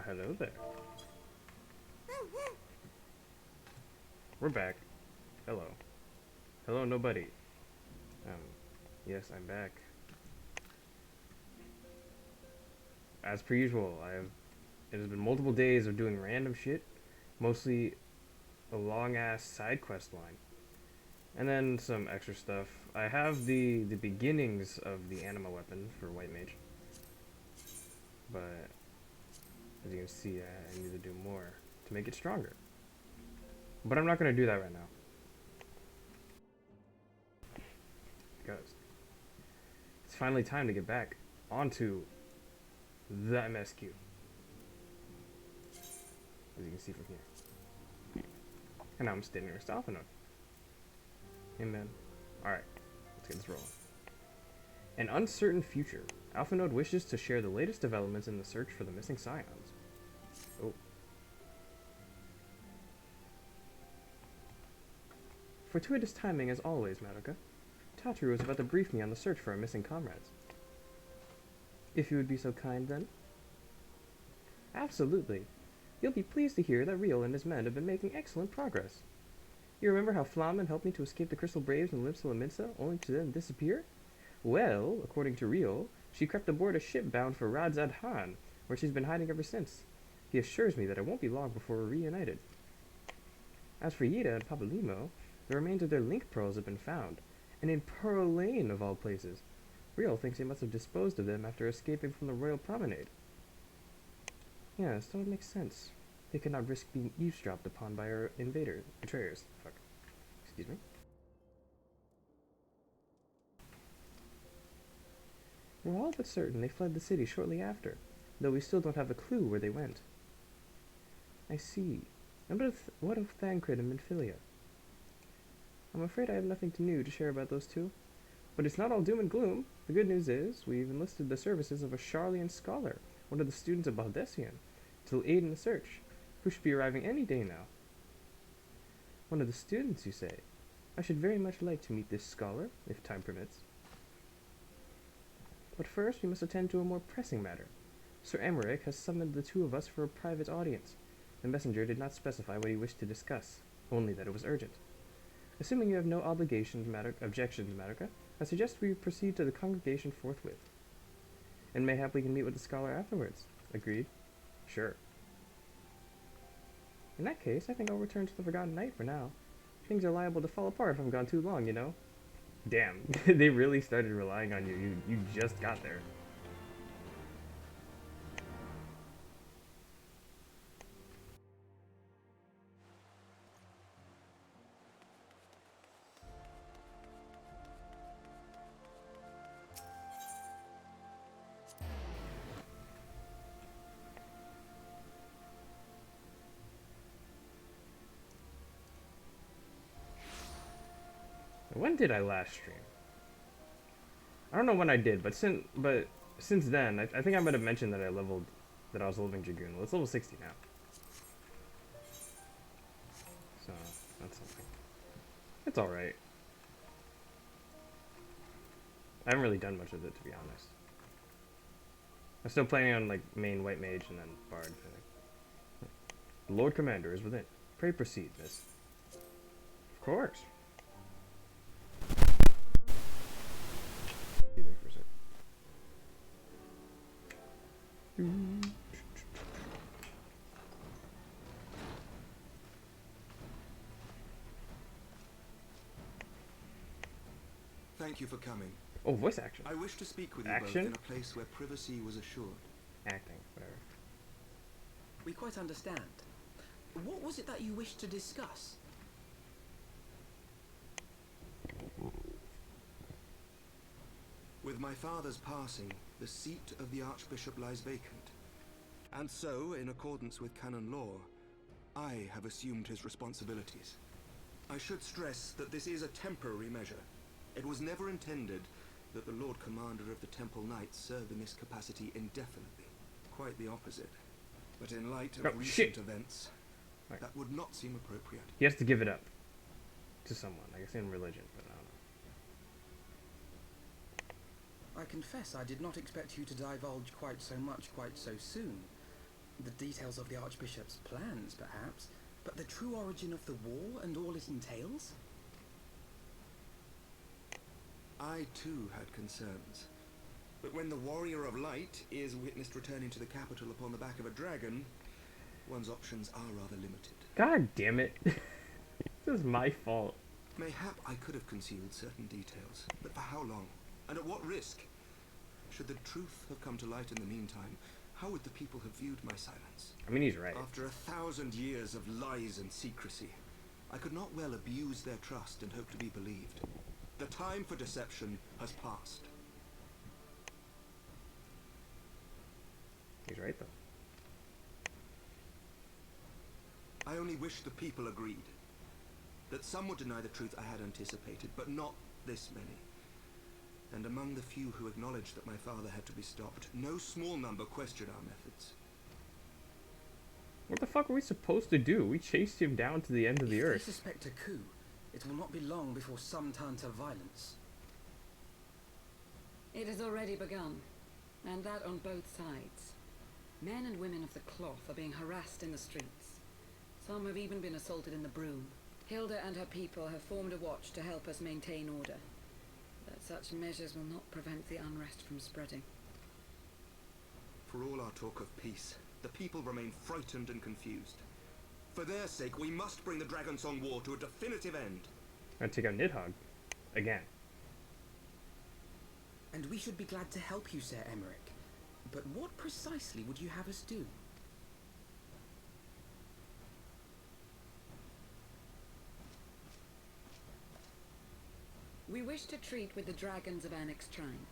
Hello there. We're back. Hello. Hello, nobody. Yes, I'm back. As per usual, it has been multiple days of doing random shit, mostly a long-ass side quest line. And then some extra stuff. I have the beginnings of the anima weapon for White Mage. But, as you can see, I need to do more to make it stronger. But I'm not going to do that right now. Because it's finally time to get back onto the MSQ. As you can see from here. And now I'm standing next to Alpha Node. Amen. Alright, let's get this rolling. An uncertain future. Alpha Node wishes to share the latest developments in the search for the missing scions. Oh. Fortuitous timing as always, Madoka. Tataru was about to brief me on the search for our missing comrades. If you would be so kind, then? Absolutely. You'll be pleased to hear that Riel and his men have been making excellent progress. You remember how Flamen helped me to escape the Crystal Braves in Limsa Laminsa, only to then disappear? Well, according to Riel, she crept aboard a ship bound for Radzad Han, where she's been hiding ever since. He assures me that it won't be long before we're reunited. As for Yida and Papalimo, the remains of their link pearls have been found, and in Pearl Lane of all places. Riel thinks they must have disposed of them after escaping from the Royal Promenade. Yes, that would make sense. They could not risk being eavesdropped upon by our betrayers. Fuck. Excuse me. We're all but certain they fled the city shortly after, though we still don't have a clue where they went. I see. And what of Thancred and Minfilia? I'm afraid I have nothing new to share about those two. But it's not all doom and gloom. The good news is, we've enlisted the services of a Charlian scholar, one of the students of Baldessian, to aid in the search, who should be arriving any day now. One of the students, you say? I should very much like to meet this scholar, if time permits. But first, we must attend to a more pressing matter. Sir Emmerich has summoned the two of us for a private audience. The messenger did not specify what he wished to discuss, only that it was urgent. Assuming you have no objections, Madoka, I suggest we proceed to the congregation forthwith. And mayhap we can meet with the scholar afterwards. Agreed? Sure. In that case, I think I'll return to the Forgotten Knight for now. Things are liable to fall apart if I'm gone too long, you know? Damn, they really started relying on you. You just got there. When did I last stream? I don't know when I did, but since then, I think I might have mentioned that I was leveling Dragoon. Well, it's level 60 now. So, that's something. It's alright. I haven't really done much of it, to be honest. I'm still planning on, like, main White Mage and then Bard. The Lord Commander is within. Pray proceed, miss. Of course. Be there for a sec. Thank you for coming. Oh, voice action. I wish to speak with you both Action? in a place where privacy was assured. Acting, whatever. We quite understand. What was it that you wished to discuss? With my father's passing, the seat of the Archbishop lies vacant. And so, in accordance with canon law, I have assumed his responsibilities. I should stress that this is a temporary measure. It was never intended that the Lord Commander of the Temple Knights serve in this capacity indefinitely. Quite the opposite. But in light of recent events, right, that would not seem appropriate. He has to give it up to someone, I guess in religion, but I don't know. I confess I did not expect you to divulge quite so much quite so soon. The details of the Archbishop's plans, perhaps, but the true origin of the war and all it entails? I too had concerns. But when the Warrior of Light is witnessed returning to the capital upon the back of a dragon, one's options are rather limited. God damn it. This is my fault. Mayhap I could have concealed certain details, but for how long? And at what risk? Should the truth have come to light in the meantime, how would the people have viewed my silence? I mean, he's right. After 1,000 years of lies and secrecy, I could not well abuse their trust and hope to be believed. The time for deception has passed. He's right, though. I only wish the people agreed. That some would deny the truth I had anticipated, but not this many. And among the few who acknowledged that my father had to be stopped, no small number questioned our methods. What the fuck are we supposed to do? We chased him down to the end of the If they earth. suspect a coup, it will not be long before some turn to violence. It has already begun, and that on both sides. Men and women of the cloth are being harassed in the streets. Some have even been assaulted in the broom. Hilda and her people have formed a watch to help us maintain order. But such measures will not prevent the unrest from spreading. For all our talk of peace, the people remain frightened and confused. For their sake, we must bring the Dragonsong War to a definitive end. I'm gonna take out Nidhogg. Again. And we should be glad to help you, Sir Emmerich. But what precisely would you have us do? We wish to treat with the dragons of Annex Shrine.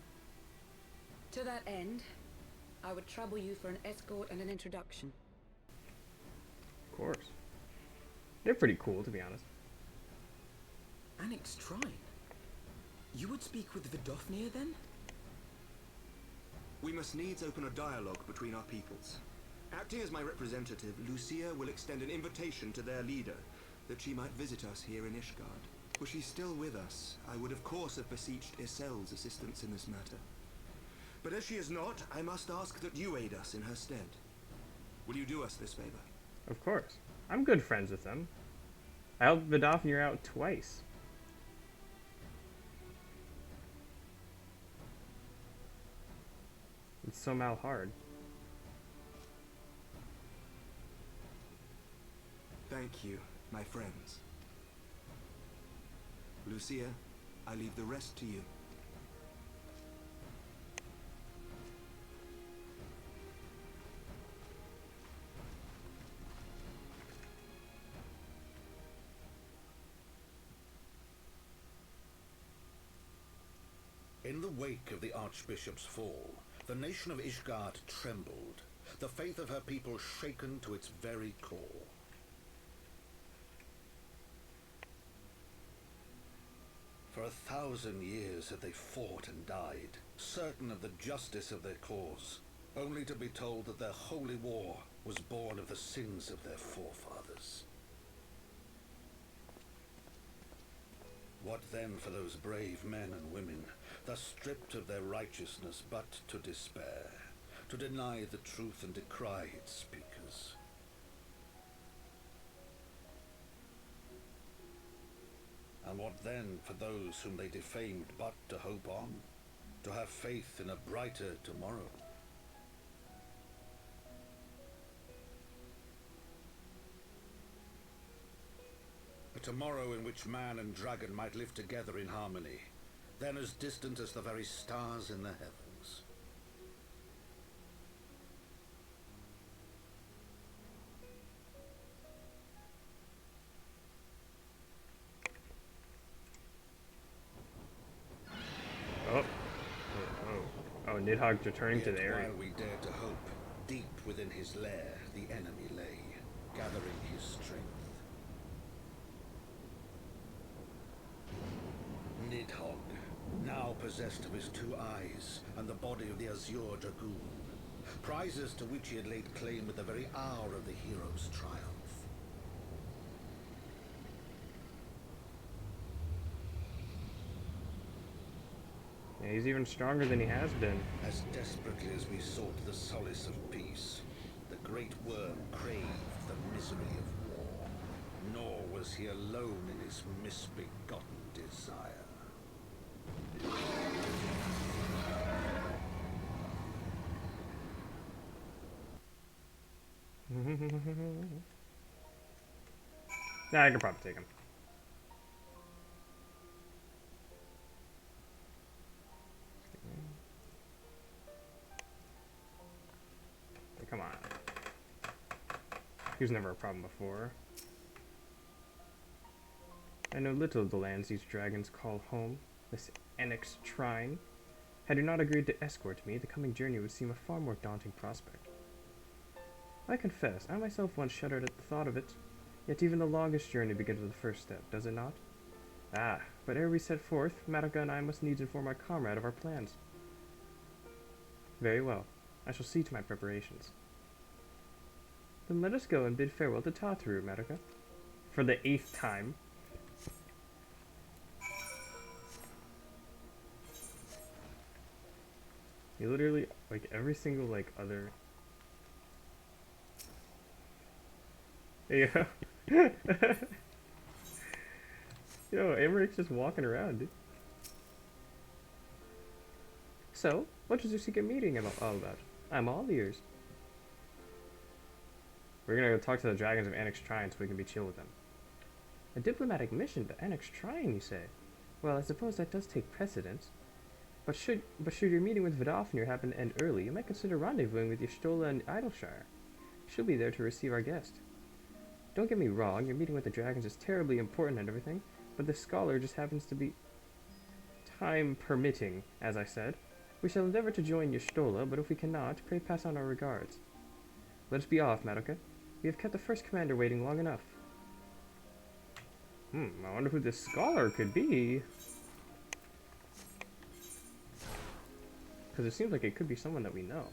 To that end, I would trouble you for an escort and an introduction. Of course. They're pretty cool, to be honest. Annex Shrine? You would speak with Vidofnir then? We must needs open a dialogue between our peoples. Acting as my representative, Lucia will extend an invitation to their leader, that she might visit us here in Ishgard. Were she still with us, I would of course have beseeched Isel's assistance in this matter. But as she is not, I must ask that you aid us in her stead. Will you do us this favor? Of course. I'm good friends with them. I helped Vidofnir out twice. It's somehow hard. Thank you, my friends. Lucia, I leave the rest to you. In the wake of the Archbishop's fall, the nation of Ishgard trembled, the faith of her people shaken to its very core. For 1,000 years had they fought and died, certain of the justice of their cause, only to be told that their holy war was born of the sins of their forefathers. What then for those brave men and women, thus stripped of their righteousness but to despair, to deny the truth and decry its speakers? And what then for those whom they defamed but to hope on, to have faith in a brighter tomorrow? A tomorrow in which man and dragon might live together in harmony, then as distant as the very stars in the heavens. Oh, Nidhogg's returning to Yet the area. while we dared to hope, deep within his lair the enemy lay, gathering his strength. Nidhogg, now possessed of his 2 eyes and the body of the Azure Dragoon, prizes to which he had laid claim at the very hour of the hero's triumph. Yeah, he's even stronger than he has been. As desperately as we sought the solace of peace, the great worm craved the misery of war, nor was he alone in his misbegotten desire. Nah, I could probably take him. Come on. He was never a problem before. I know little of the lands these dragons call home, this annexed shrine. Had you not agreed to escort me, the coming journey would seem a far more daunting prospect. I confess, I myself once shuddered at the thought of it, yet even the longest journey begins with the first step, does it not? Ah, but ere we set forth, Madoka and I must needs inform our comrade of our plans. Very well. I shall see to my preparations. Then let us go and bid farewell to Tataru, Madoka. For the 8th time. You literally, like, every single, like, other... There you go. Yo, Amaric's just walking around, dude. So, what is your secret meeting all about? I'm all ears. We're gonna go talk to the dragons of Annex Shrine so we can be chill with them. A diplomatic mission to Annex Shrine, you say? Well, I suppose that does take precedence. But should your meeting with Vidofnir happen to end early, you might consider rendezvousing with Y'shtola and Idleshire. She'll be there to receive our guest. Don't get me wrong, your meeting with the dragons is terribly important and everything, but this scholar just happens to be time permitting, as I said. We shall endeavor to join Y'shtola, but if we cannot, pray pass on our regards. Let us be off, Madoka. We have kept the first commander waiting long enough. I wonder who this scholar could be. Because it seems like it could be someone that we know.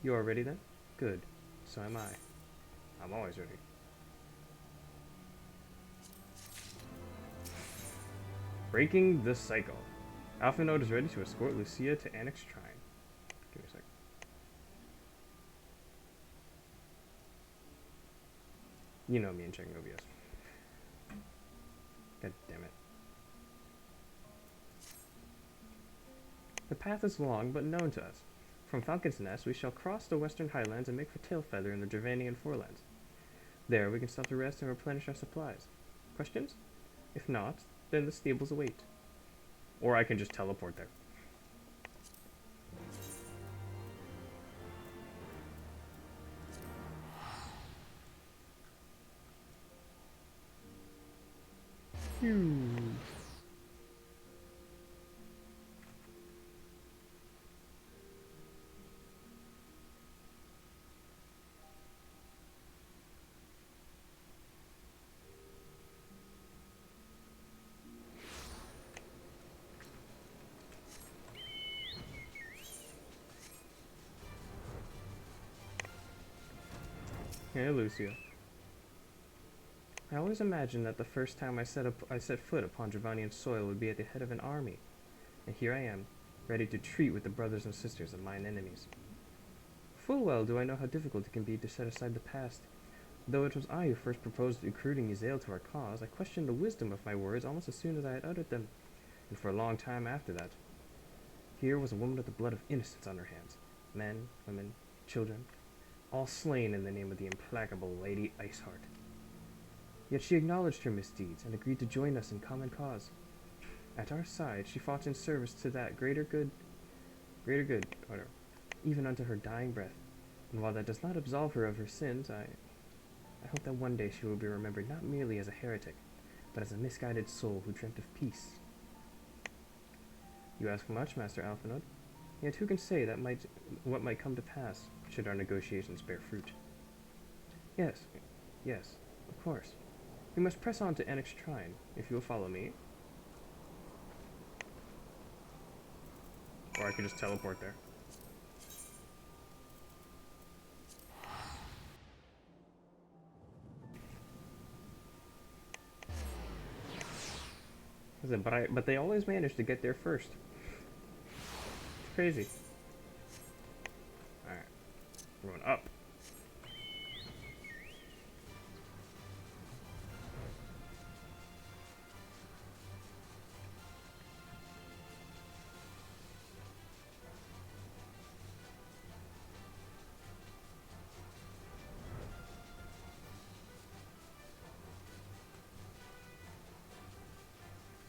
You are ready then? Good. So am I. I'm always ready. Breaking the cycle. Alpha Node is ready to escort Lucia to Annex Shrine. Give me a sec. You know me and checking OBS. God damn it. The path is long, but known to us. From Falcon's Nest, we shall cross the western highlands and make for Tailfeather in the Dravanian forelands. There, we can stop to rest and replenish our supplies. Questions? If not, then the stables await. Or I can just teleport there. Hey, Lucia. I always imagined that the first time I set foot upon Dravanian soil would be at the head of an army. And here I am, ready to treat with the brothers and sisters of mine enemies. Full well do I know how difficult it can be to set aside the past. Though it was I who first proposed recruiting Yzael to our cause, I questioned the wisdom of my words almost as soon as I had uttered them, and for a long time after that. Here was a woman with the blood of innocence on her hands. Men, women, children, all slain in the name of the implacable Lady Iceheart. Yet she acknowledged her misdeeds and agreed to join us in common cause. At our side, she fought in service to that greater good, whatever, even unto her dying breath. And while that does not absolve her of her sins, I hope that one day she will be remembered not merely as a heretic, but as a misguided soul who dreamt of peace. You ask much, Master Alphanode. Yet who can say what might come to pass, should our negotiations bear fruit? Yes, of course. We must press on to Annex Shrine, if you will follow me. Or I could just teleport there. I said, but they always manage to get there first. It's crazy. Alright. We're going up.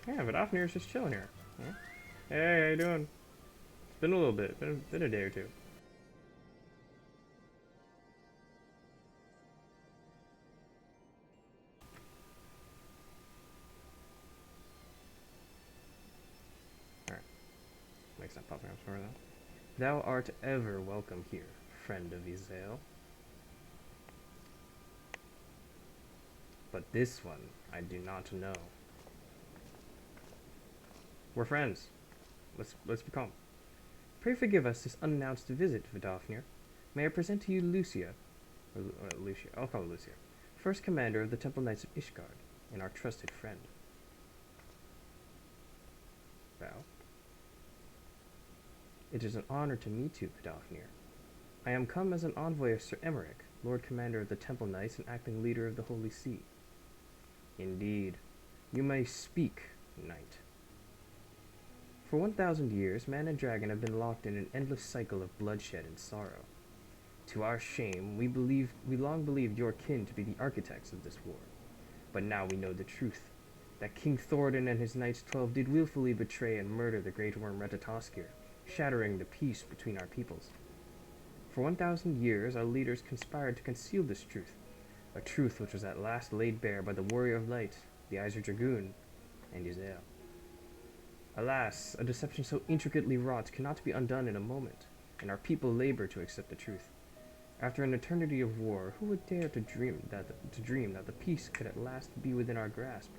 Yeah, but Offnir's just chilling here. Yeah. Hey, how you doing? It's been a little bit. Been a day or two. Alright. Makes that popping up for though. Thou art ever welcome here, friend of Izael. But this one I do not know. We're friends. Let's be calm. Pray forgive us this unannounced visit, Vidofnir. May I present to you Lucia, Lucia, I'll call her Lucia, first commander of the Temple Knights of Ishgard, and our trusted friend. Bow. It is an honor to meet you, Vidofnir. I am come as an envoy of Sir Emmerich, Lord Commander of the Temple Knights and acting leader of the Holy See. Indeed. You may speak, knight. For 1,000 years, man and dragon have been locked in an endless cycle of bloodshed and sorrow. To our shame, we long believed your kin to be the architects of this war. But now we know the truth, that King Thoradin and his Knights 12 did willfully betray and murder the great worm Retatoskir, shattering the peace between our peoples. For 1,000 years, our leaders conspired to conceal this truth, a truth which was at last laid bare by the Warrior of Light, the Iser Dragoon, and Izael. Alas, a deception so intricately wrought cannot be undone in a moment, and our people labor to accept the truth. After an eternity of war, who would dare to dream that the peace could at last be within our grasp?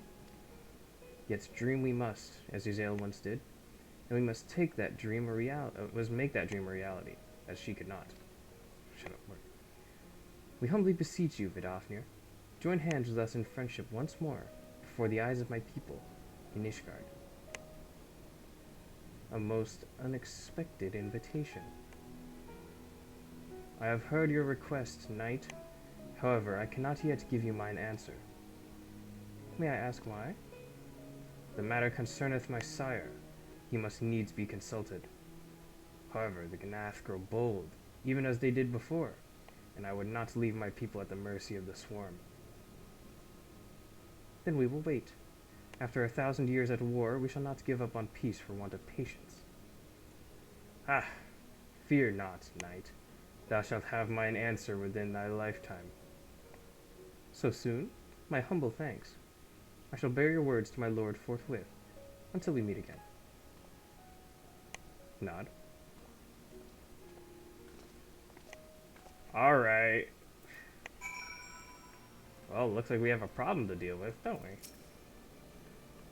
Yet dream we must, as Izael once did, and we must make that dream a reality, as she could not. Shut up, word. We humbly beseech you, Vidofnir, join hands with us in friendship once more, before the eyes of my people, in Ishgard. A most unexpected invitation. I have heard your request, knight. However, I cannot yet give you mine answer. May I ask why? The matter concerneth my sire. He must needs be consulted. However, the Gnath grow bold, even as they did before, and I would not leave my people at the mercy of the swarm. Then we will wait. After 1,000 years at war, we shall not give up on peace for want of patience. Ah, fear not, knight. Thou shalt have mine answer within thy lifetime. So soon? My humble thanks. I shall bear your words to my lord forthwith, until we meet again. Nod. Alright. Well, looks like we have a problem to deal with, don't we?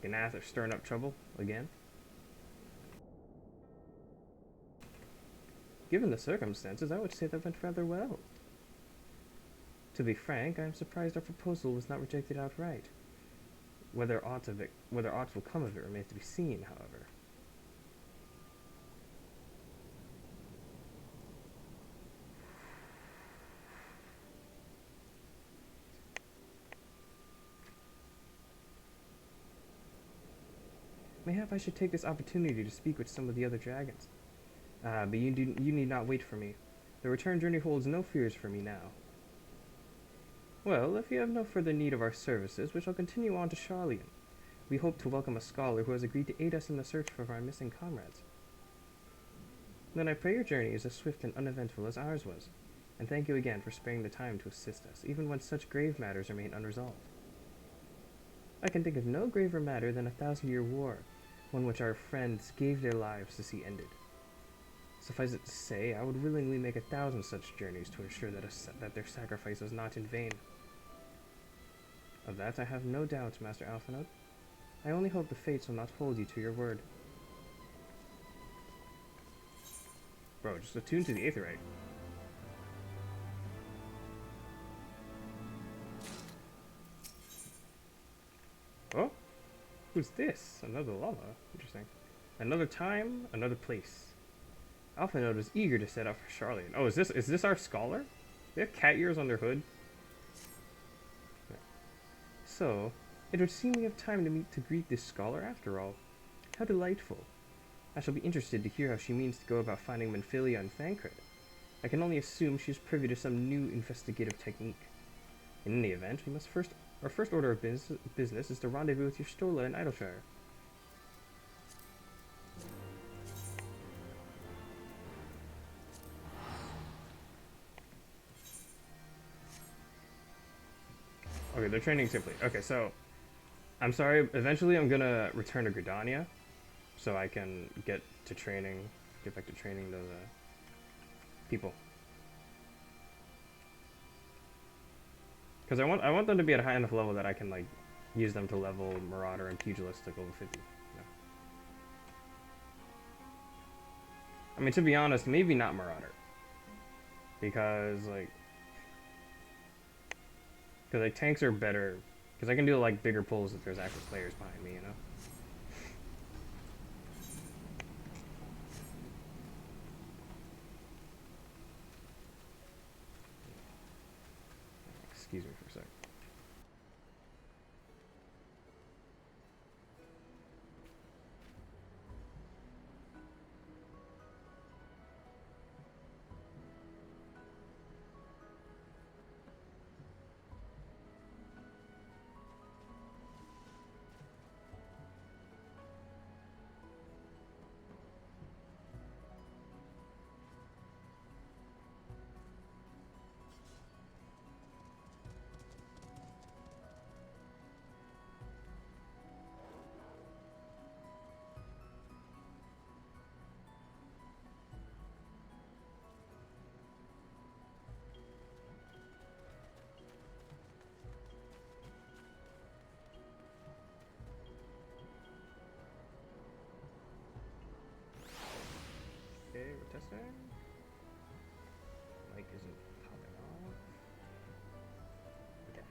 Gnath are stirring up trouble again. Given the circumstances, I would say that went rather well. To be frank, I am surprised our proposal was not rejected outright. Whether aught will come of it remains to be seen, however. Mayhap I should take this opportunity to speak with some of the other dragons. But you need not wait for me. The return journey holds no fears for me now. Well, if you have no further need of our services, we shall continue on to Sharlayan. We hope to welcome a scholar who has agreed to aid us in the search for our missing comrades. Then I pray your journey is as swift and uneventful as ours was, and thank you again for sparing the time to assist us, even when such grave matters remain unresolved. I can think of no graver matter than 1,000-year war, one which our friends gave their lives to see ended. Suffice it to say, I would willingly make 1,000 such journeys to ensure that their sacrifice was not in vain. Of that I have no doubt, Master Alphinaud. I only hope the fates will not hold you to your word. Bro, just attuned to the Aetherite. Oh? Who's this? Another llama. Interesting. Another time, another place. Alpha Node is eager to set out for Charlotte. Oh, is this our scholar? They have cat ears on their hood. Yeah. So, it would seem we have time to meet to greet this scholar after all. How delightful. I shall be interested to hear how she means to go about finding Menphilia and Thancred. I can only assume she is privy to some new investigative technique. In any event, our first order of business is to rendezvous with your Stola in Idleshire. Okay, they're training simply. Okay, so I'm sorry. Eventually, I'm gonna return to Gridania, so I can get back to training those people. Because I want them to be at a high enough level that I can like use them to level Marauder and Pugilist to level 50. Yeah. I mean, to be honest, maybe not Marauder, because tanks are better. Because I can do like bigger pulls if there's active players behind me, you know. Excuse me for a sec. Okay, we're testing. Mic isn't popping off. Okay.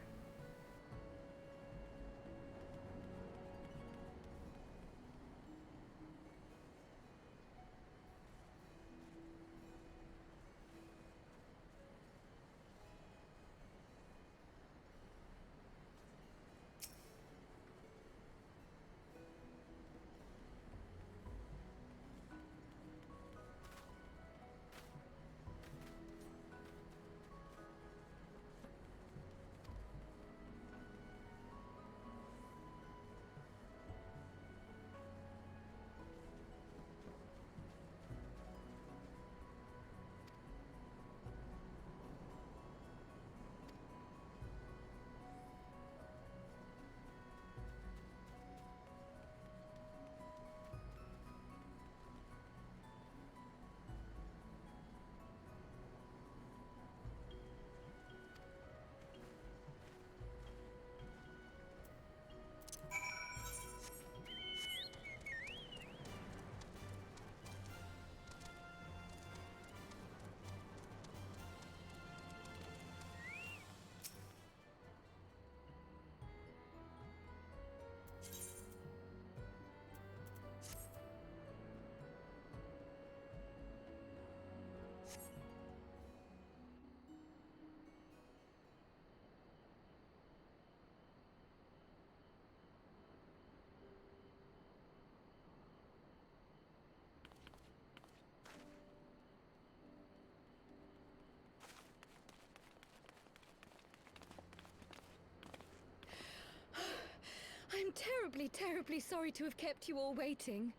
I'm terribly, terribly sorry to have kept you all waiting.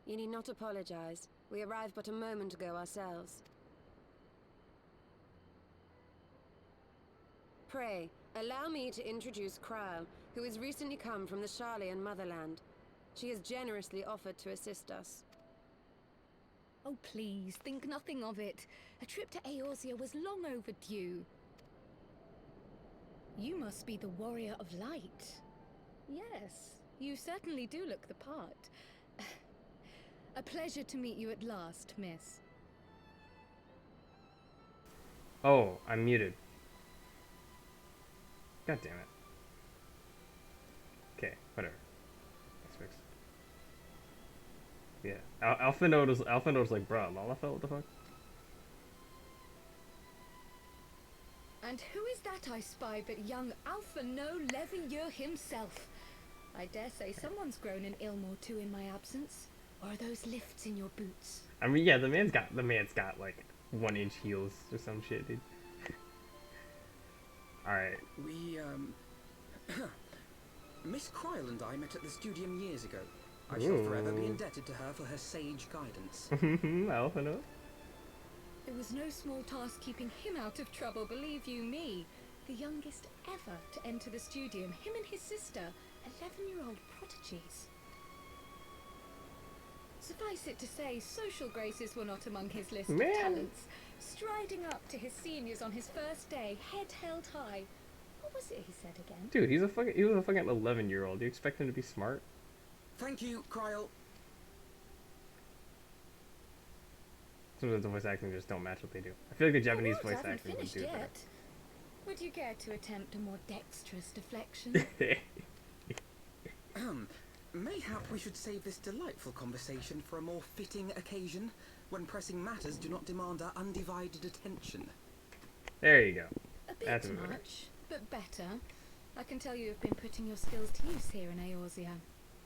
You need not apologize. We arrived but a moment ago ourselves. Pray, allow me to introduce Kral, who has recently come from the Sharlayan motherland. She has generously offered to assist us. Oh, please, think nothing of it. A trip to Eorzea was long overdue. You must be the Warrior of Light. Yes, you certainly do look the part. A pleasure to meet you at last, miss. Oh, I'm muted. God damn it. Okay, whatever. That's fixed. Yeah. Alpha Node was like, bruh, Lalafell, what the fuck? And who is that I spy but young Alpha No Levieux himself? I dare say someone's grown an ilm or two in my absence. Or are those lifts in your boots? I mean, yeah, the man's got like 1-inch heels or some shit, dude. Alright. We, Miss Cryle and I met at the studium years ago. I shall forever be indebted to her for her sage guidance. Alpha Node? It was no small task keeping him out of trouble, believe you me. The youngest ever to enter the studium, him and his sister, 11-year-old prodigies. Suffice it to say, social graces were not among his list of talents. Striding up to his seniors on his first day, head held high. What was it he said again? Dude, he was a fucking 11-year-old. Do you expect him to be smart? Thank you, Cryle. Sometimes the voice acting just don't match what they do. I feel like the Japanese voice acting would do it better. Would you care to attempt a more dexterous deflection? Mayhap we should save this delightful conversation for a more fitting occasion, when pressing matters do not demand our undivided attention. There you go. A bit That's much, but better. I can tell you have been putting your skills to use here in Eorzea.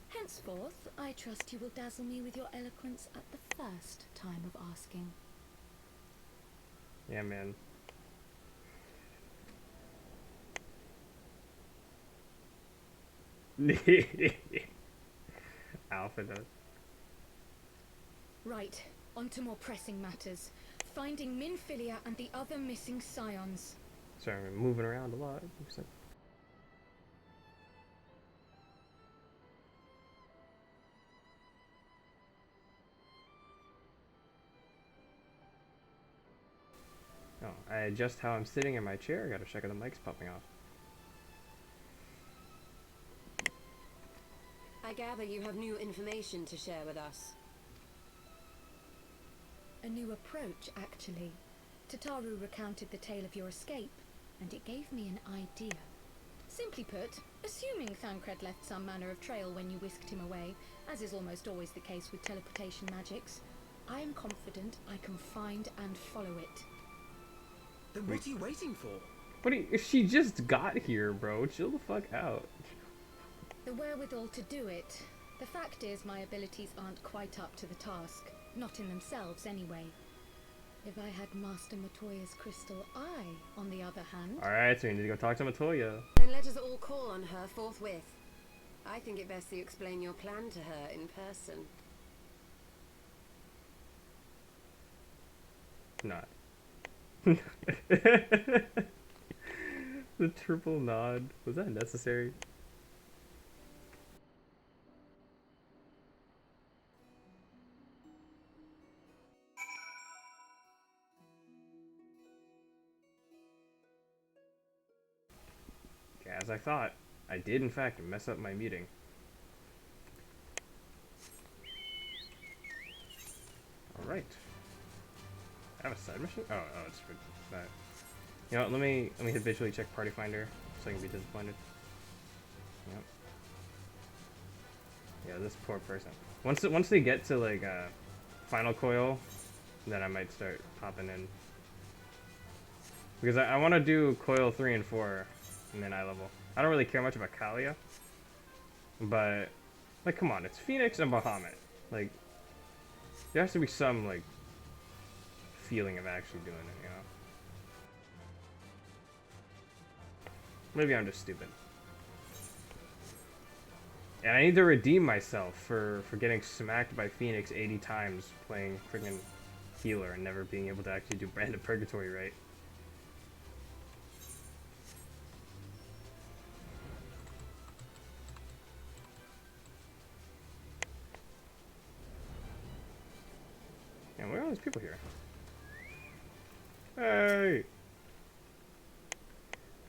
Henceforth, I trust you will dazzle me with your eloquence at the first time of asking. Yeah, man. Alpha does. Right, on to more pressing matters. Finding Minfilia and the other missing scions. Sorry, I'm moving around a lot. Oh, I adjust how I'm sitting in my chair. I gotta check if the mic's popping off. I gather you have new information to share with us. A new approach, actually. Tataru recounted the tale of your escape, and it gave me an idea. Simply put, assuming Thancred left some manner of trail when you whisked him away, as is almost always the case with teleportation magics, I am confident I can find and follow it. Then what are you waiting for? But she just got here, bro. Chill the fuck out. The wherewithal to do it. The fact is, my abilities aren't quite up to the task. Not in themselves, anyway. If I had Master Matoya's crystal eye, on the other hand... Alright, so we need to go talk to Matoya. Then let us all call on her forthwith. I think it best you explain your plan to her in person. Not. The triple nod. Was that necessary? Okay, as I thought, I did in fact mess up my meeting. Alright. I have a side mission? Oh, it's for that. You know what, let me habitually check Party Finder so I can be disappointed. Yep. Yeah, this poor person. Once they get to like final coil, then I might start popping in. Because I want to do coil 3 and 4 and then eye level. I don't really care much about Kalia. But like come on, it's Phoenix and Bahamut. Like there has to be some like feeling of actually doing it, you know? Maybe I'm just stupid. And I need to redeem myself for getting smacked by Phoenix 80 times playing friggin' healer and never being able to actually do Brand of Purgatory right. And where are all these people here? Hey!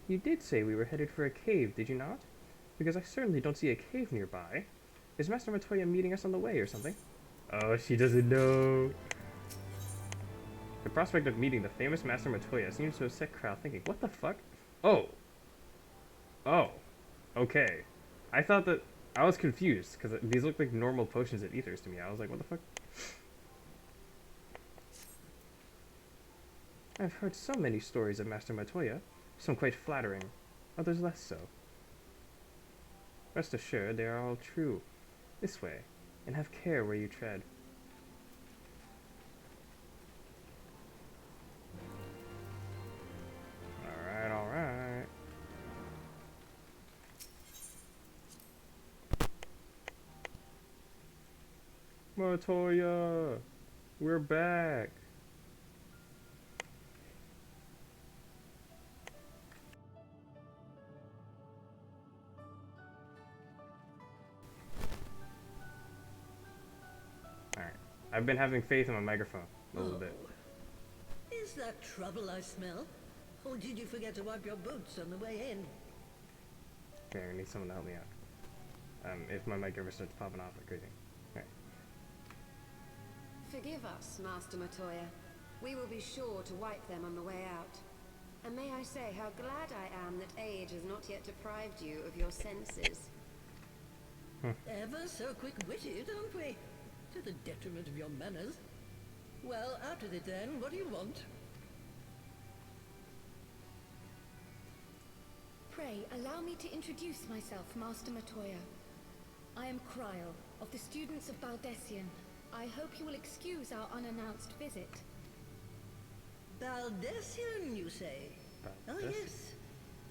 You did say we were headed for a cave, did you not? Because I certainly don't see a cave nearby. Is Master Matoya meeting us on the way or something? Oh, she doesn't know. The prospect of meeting the famous Master Matoya seems to have set Krau thinking, what the fuck? Oh! Oh, okay. I thought that I was confused because these look like normal potions of ethers to me. I was like, what the fuck? I've heard so many stories of Master Matoya, some quite flattering, others less so. Rest assured, they are all true. This way, and have care where you tread. Alright, alright. Matoya! We're back! Alright. I've been having faith in my microphone a little bit. Is that trouble I smell? Or did you forget to wipe your boots on the way in? Okay, I need someone to help me out. If my mic ever starts popping off like crazy. Alright. Forgive us, Master Matoya. We will be sure to wipe them on the way out. And may I say how glad I am that age has not yet deprived you of your senses. Ever so quick-witted, aren't we? To the detriment of your manners. Well, out with it then. What do you want? Pray, allow me to introduce myself, Master Matoya. I am Kryl, of the students of Baldessian. I hope you will excuse our unannounced visit. Baldessian, you say? Oh, yes.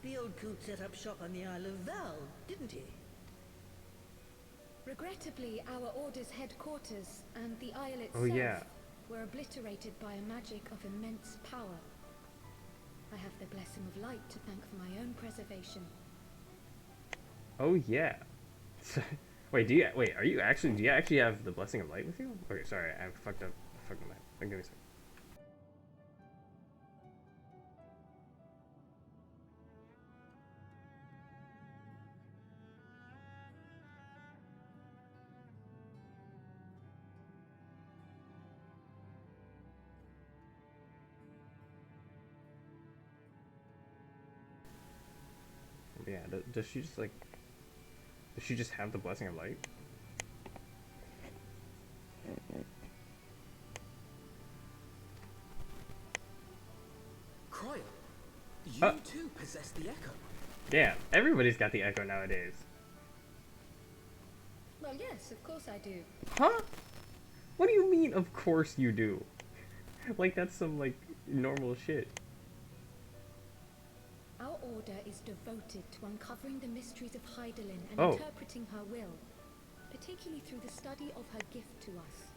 The old coot set up shop on the Isle of Val, didn't he? Regrettably, our order's headquarters and the isle itself were obliterated by a magic of immense power. I have the blessing of light to thank for my own preservation. Oh yeah. Wait, do you actually have the blessing of light with you? Okay, sorry, I fucked up. I fucked up. Give me a second. Yeah, does she just like... Does she just have the blessing of light? Cryo, you too possess the echo. Yeah, everybody's got the echo nowadays. Well, yes, of course I do. Huh? What do you mean, of course you do? Like, that's some, like, normal shit. Our order is devoted to uncovering the mysteries of Hydaelyn and interpreting her will, particularly through the study of her gift to us.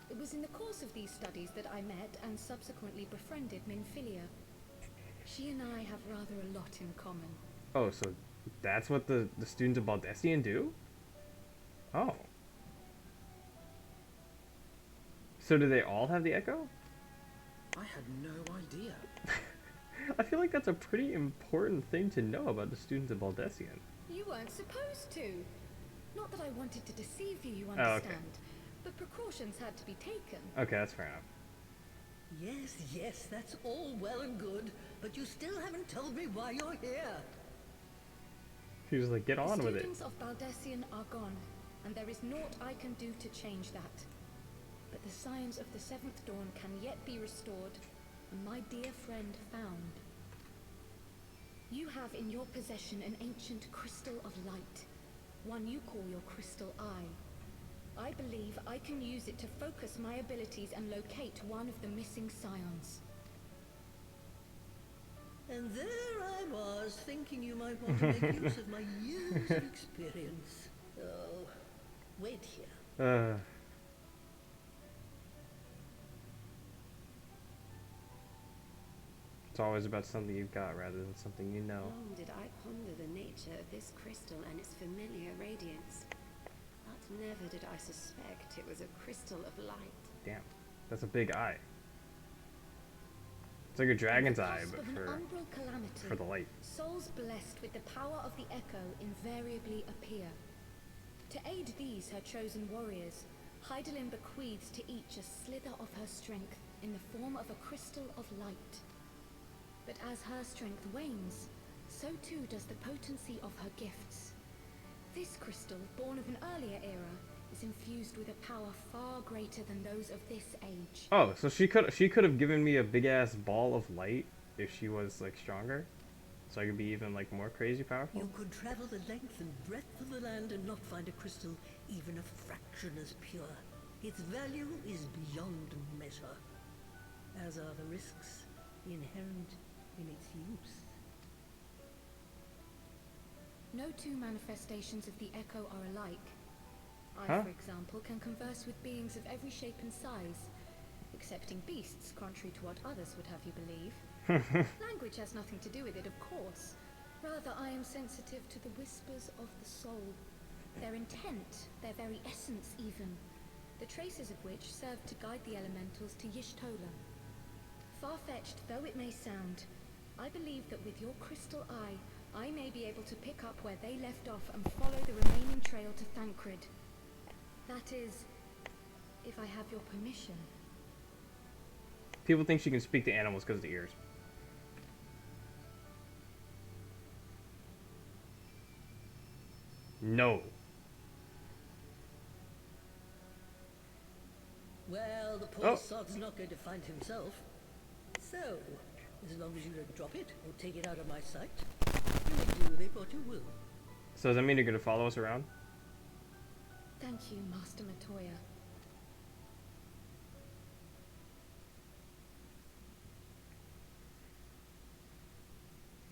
It was in the course of these studies that I met and subsequently befriended Minfilia. She and I have rather a lot in common. Oh, so that's what the students of Baldessian do? Oh. So do they all have the echo? I had no idea. I feel like that's a pretty important thing to know about the students of Baldessian. You weren't supposed to. Not that I wanted to deceive you, you understand. Oh, okay. But precautions had to be taken. Okay, that's fair enough. Yes, yes, that's all well and good, but you still haven't told me why you're here. He was like, get on with it. The students of Baldessian are gone, and there is naught I can do to change that. But the signs of the Seventh Dawn can yet be restored, and my dear friend found. You have in your possession an ancient crystal of light, one you call your crystal eye. I believe I can use it to focus my abilities and locate one of the missing scions. And there I was, thinking you might want to make use of my years of experience. Oh, wait here. It's always about something you've got rather than something you know. Long did I ponder the nature of this crystal and its familiar radiance. But never did I suspect it was a crystal of light. Damn, that's a big eye. It's like a dragon's eye, but for the light. Souls blessed with the power of the echo invariably appear. To aid these, her chosen warriors, Hydaelyn bequeaths to each a slither of her strength in the form of a crystal of light. But as her strength wanes, so too does the potency of her gifts. This crystal, born of an earlier era, is infused with a power far greater than those of this age. Oh, so she could have given me a big ass ball of light if she was like stronger, so I could be even like more crazy powerful. You could travel the length and breadth of the land and not find a crystal even a fraction as pure. Its value is beyond measure, as are the risks inherent in its use. No two manifestations of the Echo are alike. Huh? I, for example, can converse with beings of every shape and size, excepting beasts, contrary to what others would have you believe. Language has nothing to do with it, of course. Rather, I am sensitive to the whispers of the soul, their intent, their very essence even, the traces of which serve to guide the elementals to Y'shtola. Far-fetched though it may sound, I believe that with your crystal eye, I may be able to pick up where they left off and follow the remaining trail to Thancred. That is, if I have your permission. People think she can speak to animals because of the ears. No. Well, the poor sod's not going to find himself. So, as long as you don't drop it or take it out of my sight, you may do with it what you will. So does that mean you're gonna follow us around? Thank you, Master Matoya.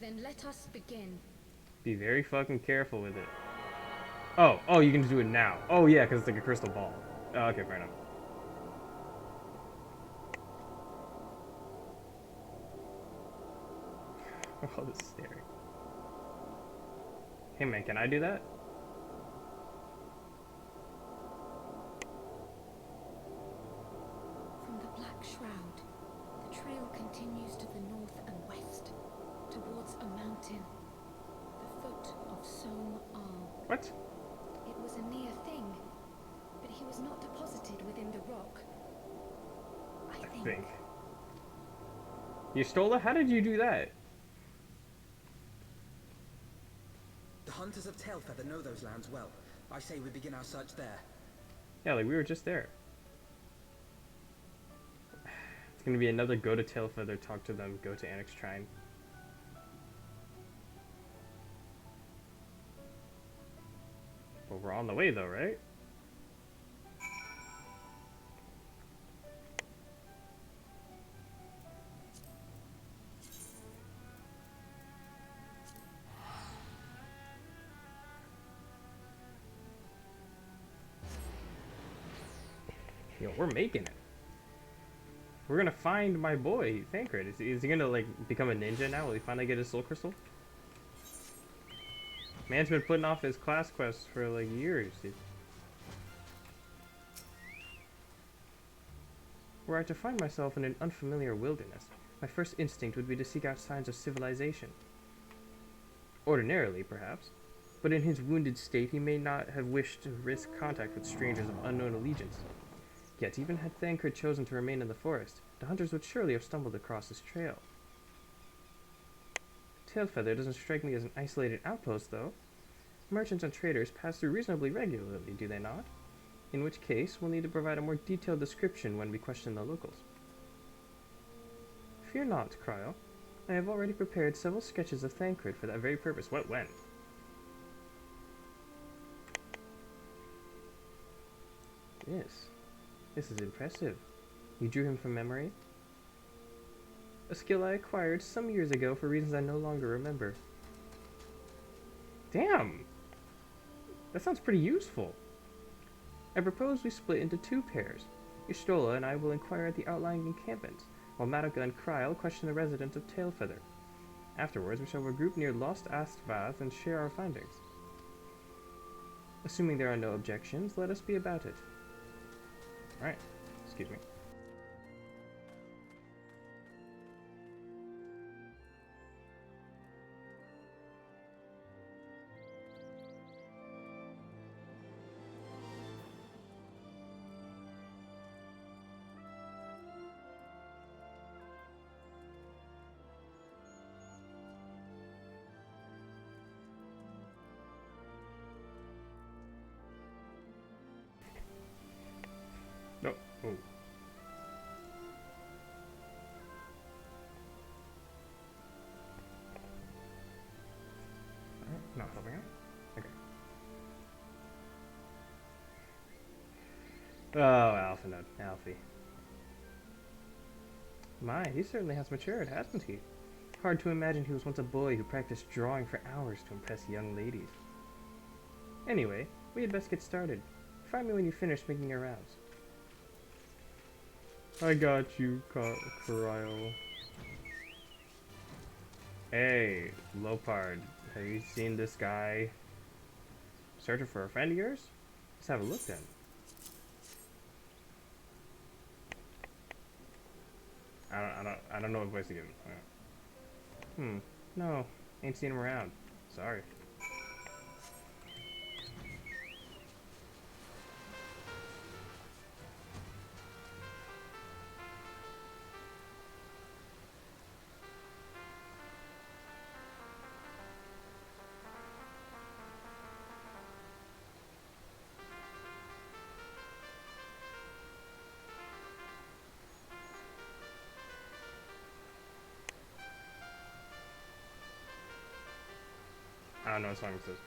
Then let us begin. Be very fucking careful with it. Oh, you can do it now. Oh yeah, because it's like a crystal ball. Oh, okay, fair enough. All this staring. Hey man, can I do that? From the Black Shroud, the trail continues to the north and west, towards a mountain, the foot of Som Al. What? It was a near thing, but he was not deposited within the rock. I think. Y'shtola, how did you do that? The hunters of Tailfeather know those lands well. I say we begin our search there. Yeah, like we were just there. It's gonna be another go to Tailfeather, talk to them, go to Annex Shrine. But we're on the way though, right? Yo, we're making it. We're gonna find my boy, Thancred. Is he gonna like become a ninja now? Will he finally get his soul crystal? Man's been putting off his class quests for like years, dude. Were I to find myself in an unfamiliar wilderness, my first instinct would be to seek out signs of civilization. Ordinarily, perhaps. But in his wounded state, he may not have wished to risk contact with strangers of unknown allegiance. Yet, even had Thancred chosen to remain in the forest, the hunters would surely have stumbled across his trail. Tailfeather doesn't strike me as an isolated outpost, though. Merchants and traders pass through reasonably regularly, do they not? In which case, we'll need to provide a more detailed description when we question the locals. Fear not, Cryo. I have already prepared several sketches of Thancred for that very purpose. What, when? Yes. This is impressive. You drew him from memory? A skill I acquired some years ago for reasons I no longer remember. Damn! That sounds pretty useful. I propose we split into two pairs. Y'shtola and I will inquire at the outlying encampments, while Madoka and Kryl question the residents of Tailfeather. Afterwards, we shall regroup near Lost Astvath and share our findings. Assuming there are no objections, let us be about it. Alright, excuse me. No. Oh. Not helping out. Okay. Oh, Alpha Node. Alfie. My, he certainly has matured, hasn't he? Hard to imagine he was once a boy who practiced drawing for hours to impress young ladies. Anyway, we had best get started. Find me when you finish making your rounds. I got you, Cryo. Hey, Lopard, have you seen this guy? Searching for a friend of yours? Let's have a look then. I don't know what voice to give him. No, ain't seen him around. Sorry. I don't know what song this is.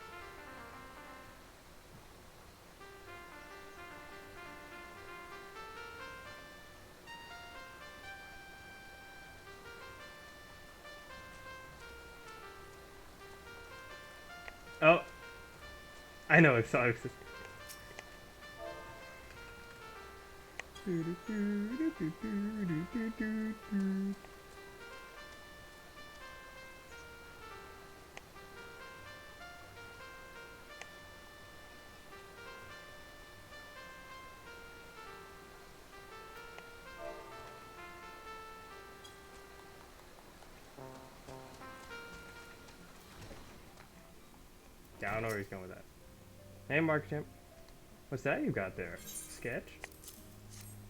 Oh, I know what song this is. I don't know where he's going with that. Hey, Mark Champ. What's that you got there? Sketch?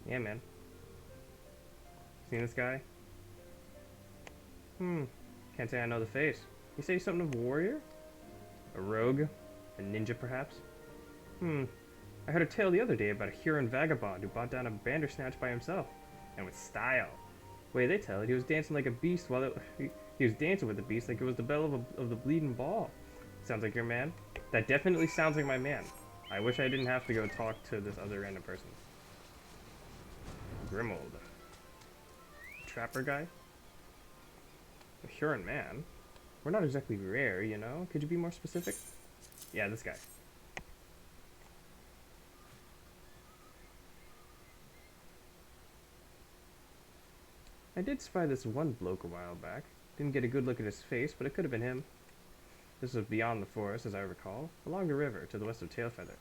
Yeah, man. Seen this guy? Can't say I know the face. You say something of a warrior? A rogue? A ninja, perhaps? I heard a tale the other day about a Huron vagabond who brought down a bandersnatch by himself. And with style. Way they tell it, he was dancing like a beast while he was dancing with the beast like it was the bell of the bleeding ball. Sounds like your man? That definitely sounds like my man. I wish I didn't have to go talk to this other random person. Grimold. Trapper guy? A Huron man? We're not exactly rare, you know? Could you be more specific? Yeah, this guy. I did spy this one bloke a while back. Didn't get a good look at his face, but it could have been him. This was beyond the forest, as I recall, along the river, to the west of Tailfeather.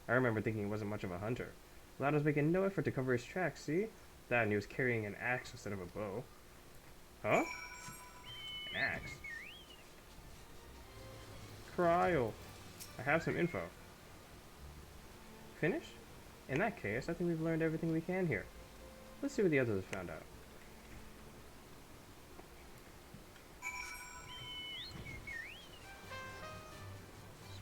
I remember thinking he wasn't much of a hunter. Lad was making no effort to cover his tracks, see? That and he was carrying an axe instead of a bow. Huh? An axe? Cryo. I have some info. Finished? In that case, I think we've learned everything we can here. Let's see what the others have found out.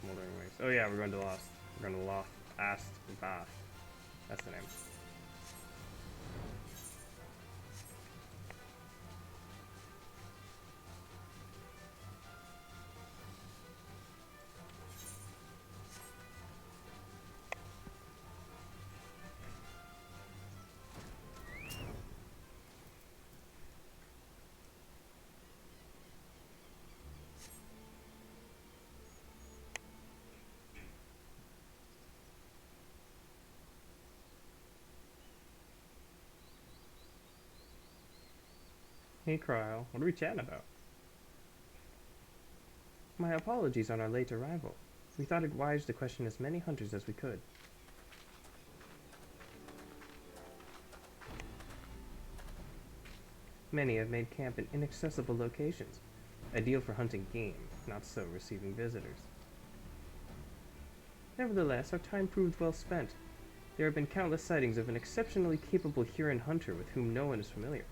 Smoldering Wings. Oh yeah, we're going to Lost. We're going to Lost. Ast. Bath. That's the name. Hey, Cryo. What are we chatting about? My apologies on our late arrival. We thought it wise to question as many hunters as we could. Many have made camp in inaccessible locations, ideal for hunting game, not so receiving visitors. Nevertheless, our time proved well spent. There have been countless sightings of an exceptionally capable Huron hunter with whom no one is familiar.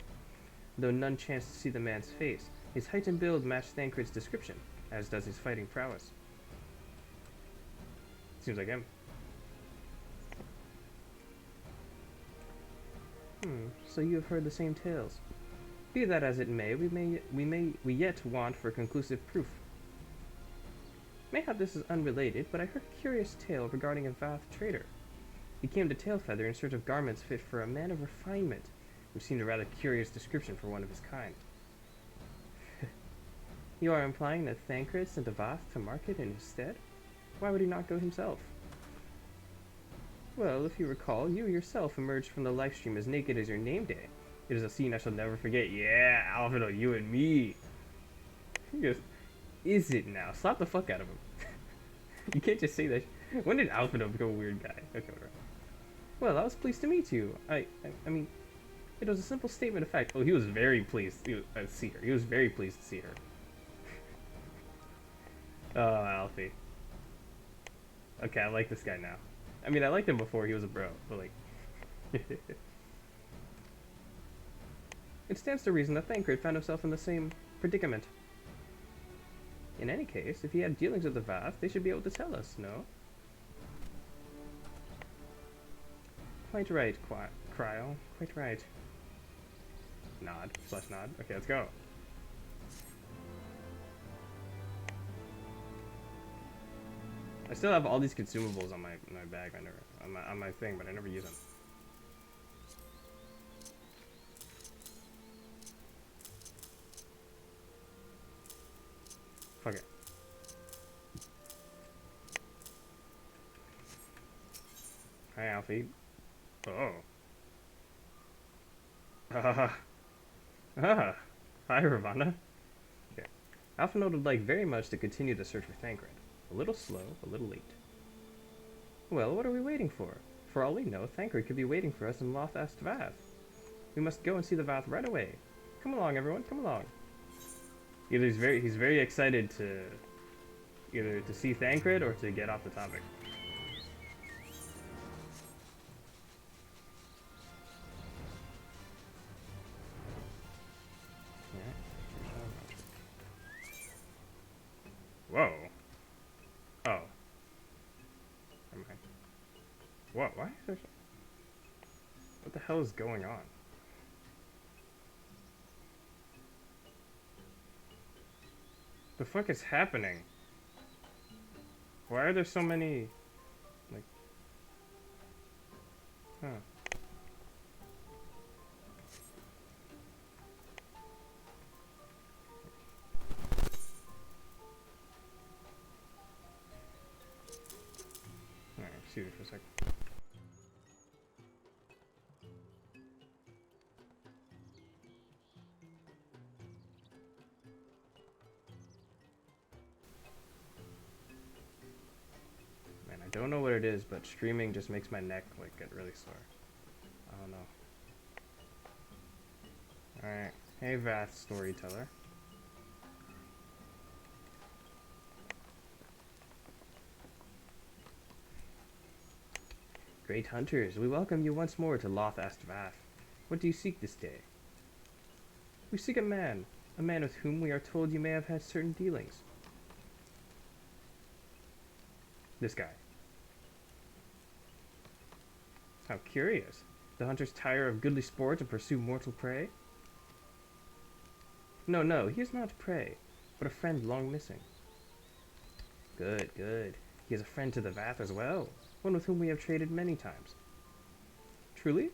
Though none chanced to see the man's face, his height and build matched Thancred's description, as does his fighting prowess. Seems like him. so you have heard the same tales. Be that as it may, we yet want for conclusive proof. Mayhap this is unrelated, but I heard a curious tale regarding a Vath trader. He came to Tailfeather in search of garments fit for a man of refinement, which seemed a rather curious description for one of his kind. You are implying that Thancred sent a Vath to market in his stead? Why would he not go himself? Well, if you recall, you yourself emerged from the livestream as naked as your name day. It is a scene I shall never forget. Yeah, Alfredo, you and me. He goes, is it now? Slap the fuck out of him. You can't just say that. When did Alfredo become a weird guy? Okay, whatever. Well, I was pleased to meet you. I mean, it was a simple statement of fact. Oh, he was very pleased to see her. He was very pleased to see her. Oh, Alfie. Okay, I like this guy now. I mean, I liked him before he was a bro, but like... It stands to reason that Thancred found himself in the same predicament. In any case, if he had dealings with the Vath, they should be able to tell us, no? Quite right, Cryo. Quite right. Nod. / nod. Okay, let's go. I still have all these consumables on my bag. On my thing, but I never use them. Fuck it. Hi, Alfie. Oh. Hi, Ravana. Okay. Alphinaud would like very much to continue the search for Thancred. A little slow, a little late. Well, what are we waiting for? For all we know, Thancred could be waiting for us in Lothast Vath. We must go and see the Vath right away. Come along, everyone, come along. Either he's very excited to either to see Thancred or to get off the topic. Whoa. Oh. Never mind. What? Why is there so... What the hell is going on? The fuck is happening? Why are there so many... Like... Huh. Alright, see you for a sec. Man, I don't know what it is, but streaming just makes my neck like get really sore. I don't know. Alright. Hey, Vath storyteller. Great hunters, we welcome you once more to Lothast Vath. What do you seek this day? We seek a man with whom we are told you may have had certain dealings. This guy. How curious. The hunters tire of goodly sport and pursue mortal prey? No, he is not prey, but a friend long missing. Good, good. He is a friend to the Vath as well, one with whom we have traded many times. Truly?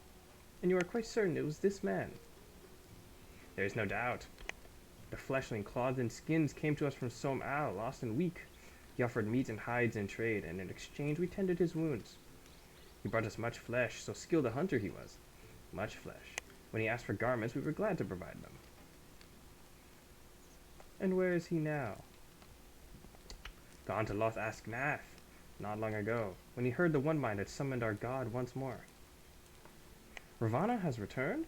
And you are quite certain it was this man? There is no doubt. The fleshling, clothed in skins came to us from Som Al, lost and weak. He offered meat and hides in trade, and in exchange we tended his wounds. He brought us much flesh, so skilled a hunter he was. Much flesh. When he asked for garments, we were glad to provide them. And where is he now? Gone to Lothast Vath, not long ago, when he heard the One Mind had summoned our god once more. Ravana has returned?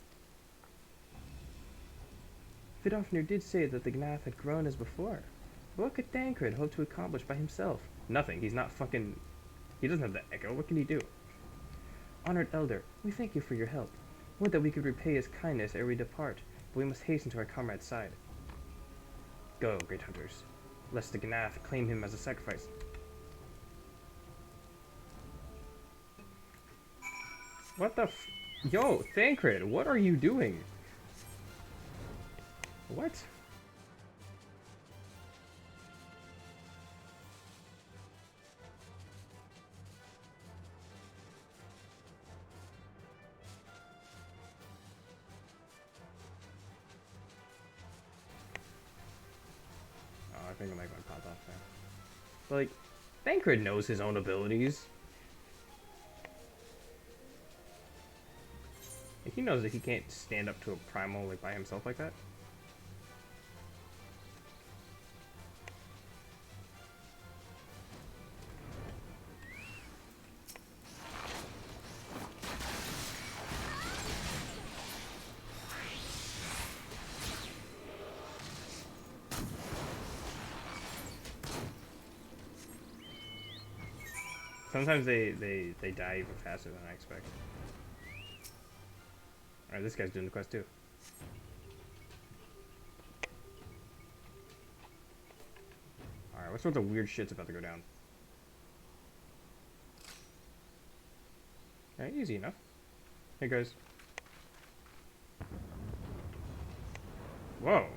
Vidofnir did say that the Gnath had grown as before. But what could Thancred hope to accomplish by himself? Nothing. He's not fucking... He doesn't have the echo. What can he do? Honored Elder, we thank you for your help. Would that we could repay his kindness ere we depart, but we must hasten to our comrade's side. Go, great hunters, lest the Gnath claim him as a sacrifice. What the f... Yo, Thancred, what are you doing? What? Oh, I think I might pop off there. But, like, Thancred knows his own abilities. Like, he knows that he can't stand up to a primal like by himself like that. Sometimes they die even faster than I expect. Alright, this guy's doing the quest too. Alright, what sorts of weird shit's about to go down? Alright, easy enough. Hey guys. Whoa.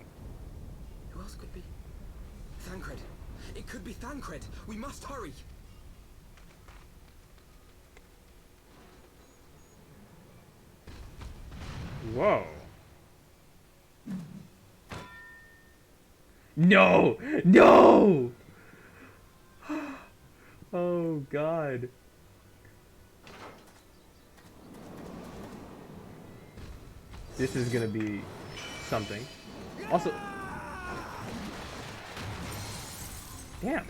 Who else could be? Thancred. It could be Thancred. We must hurry. Whoa. No! No! Oh god. This is gonna be something. Also, damn.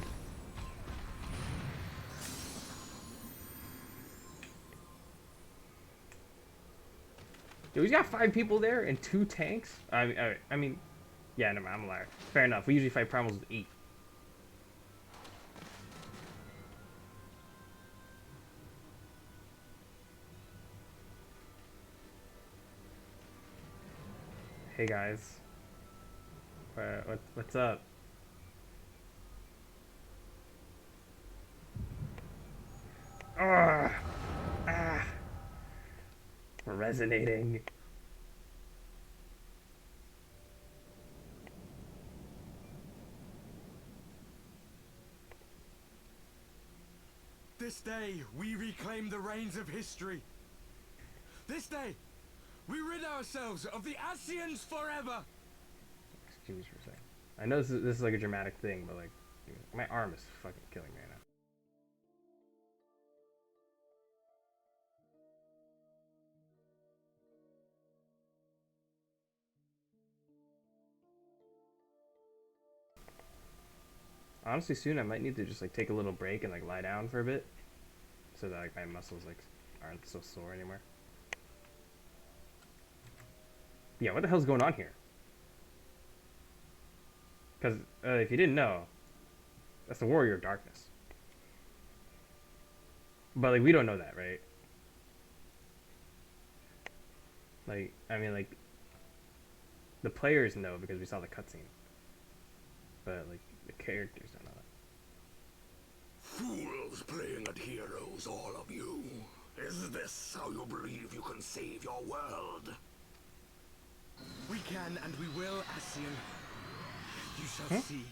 Dude, he's got 5 people there and 2 tanks. I mean, yeah, no, I'm a liar. Fair enough. We usually fight primals with 8. Hey guys, what's up? Ugh. Ah. We're resonating. This day, we reclaim the reins of history. This day, we rid ourselves of the Ascians forever. Excuse me for a second. I know this is like a dramatic thing, but like, my arm is fucking killing me right now. Honestly, soon I might need to just like take a little break and like lie down for a bit, so that like my muscles like aren't so sore anymore. Yeah, what the hell's going on here? Because if you didn't know, that's the Warrior of Darkness. But like we don't know that, right? Like I mean, like the players know because we saw the cutscene, but like the characters don't know that. Fools playing at heroes, all of you. Is this how you believe you can save your world? We can and we will, Ascian. You shall see.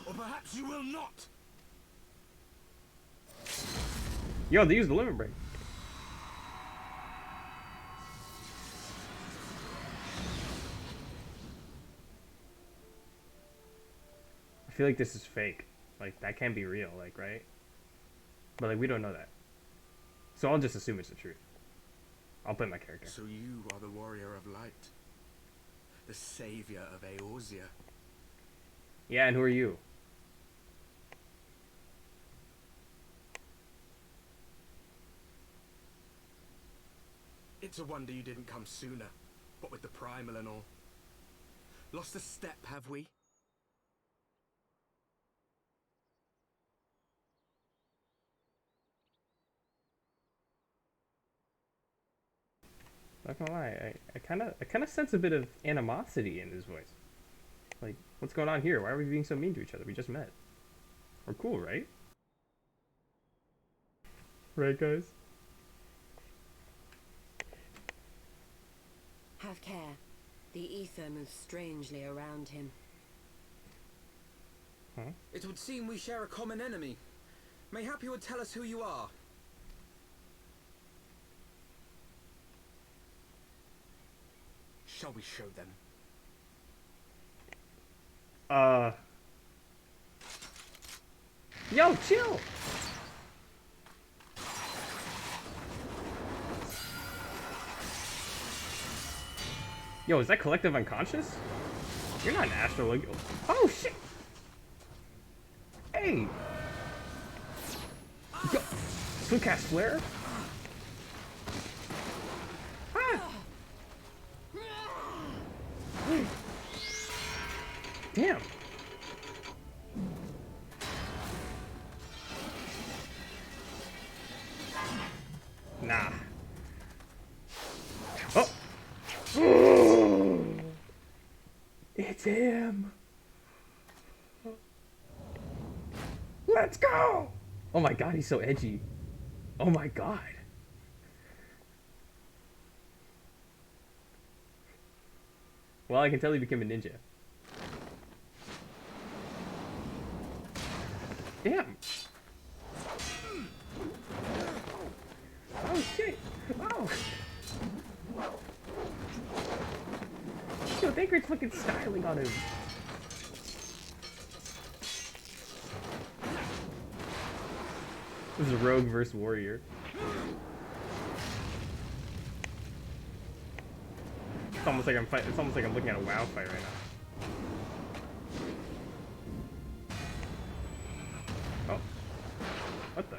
Or perhaps you will not. Yo, they used the limit break. I feel like this is fake. Like that can't be real, like, right? But like we don't know that. So I'll just assume it's the truth. I'll play my character. So you are the warrior of light. The savior of Eorzea. Yeah, and who are you? It's a wonder you didn't come sooner. What with the primal and all. Lost a step, have we? Not gonna lie, I kind of sense a bit of animosity in his voice. Like, what's going on here? Why are we being so mean to each other? We just met. We're cool, right? Right, guys? The ether moves strangely around him. Huh? It would seem we share a common enemy. Mayhap you would tell us who you are. Shall we show them? Yo, chill! Yo, is that collective unconscious? You're not an astral. Oh shit! Hey! Yo! Swing cast flare? Ah! Damn! Nah. Oh! It's him! Let's go! Oh my god, he's so edgy. Oh my god. Well, I can tell he became a ninja. Damn! Oh shit! Oh! Yo, Thancred's fucking styling on him. This is rogue versus warrior. It's almost like it's almost like I'm looking at a WoW fight right now. Oh. What the?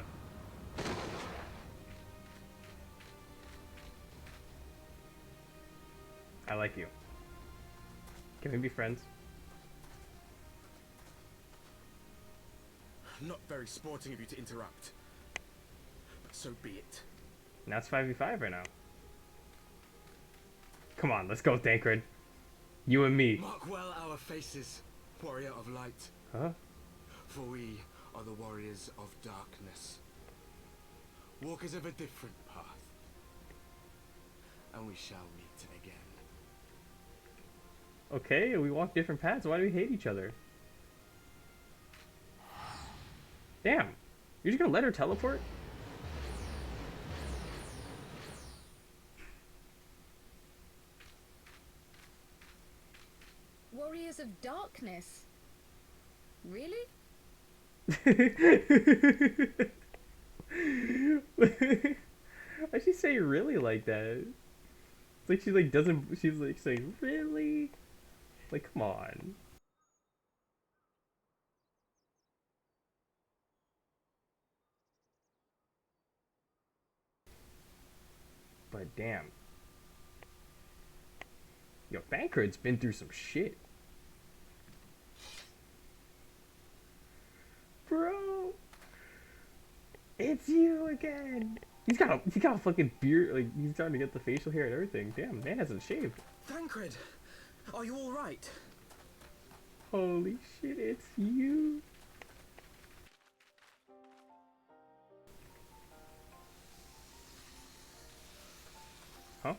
I like you. Can we be friends? Not very sporting of you to interrupt. But so be it. Now it's 5v5 right now. Come on, let's go, Thancred. You and me. Mark well our faces, warrior of light. Huh? For we are the warriors of darkness. Walkers of a different path. And we shall meet again. Okay, we walk different paths. Why do we hate each other? Damn. You're just gonna let her teleport? Warriors of Darkness? Really? Why'd she say really like that? It's like she like doesn't, she's like saying really? Like, come on. But damn. Yo, Thancred's been through some shit. Bro! It's you again! He's got a fucking beard, like, he's trying to get the facial hair and everything. Damn, man hasn't shaved. Thancred, are you all right? Holy shit, it's you! Huh?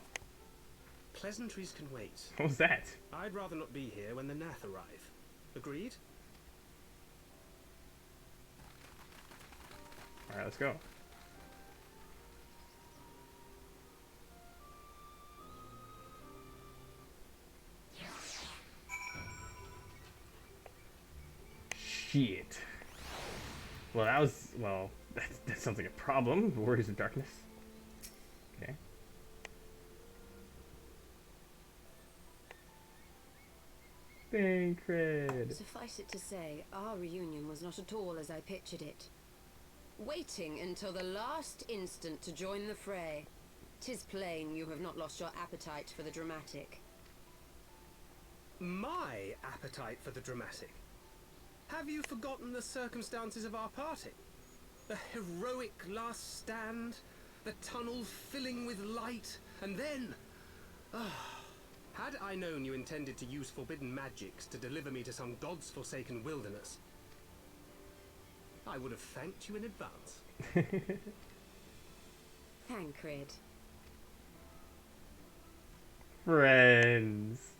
Pleasantries can wait. What was that? I'd rather not be here when the Nath arrive. Agreed? Alright, let's go. Shit. Well, that sounds like a problem. Warriors of Darkness. Okay. Thancred. Suffice it to say, our reunion was not at all as I pictured it. Waiting until the last instant to join the fray. 'Tis plain you have not lost your appetite for the dramatic. My appetite for the dramatic. Have you forgotten the circumstances of our parting? The heroic last stand, the tunnel filling with light, and then... had I known you intended to use forbidden magics to deliver me to some god's forsaken wilderness, I would have thanked you in advance. Thancred. Friends.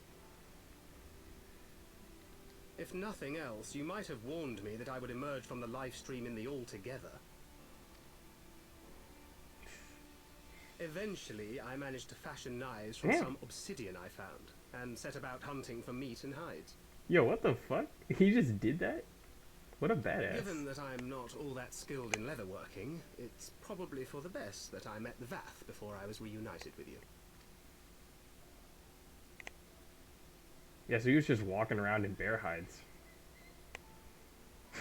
If nothing else, you might have warned me that I would emerge from the live stream in the altogether. Eventually, I managed to fashion knives from some obsidian I found, and set about hunting for meat and hides. Yo, what the fuck? He just did that? What a badass. Given that I'm not all that skilled in leatherworking, it's probably for the best that I met the Vath before I was reunited with you. Yeah, so he was just walking around in bear hides.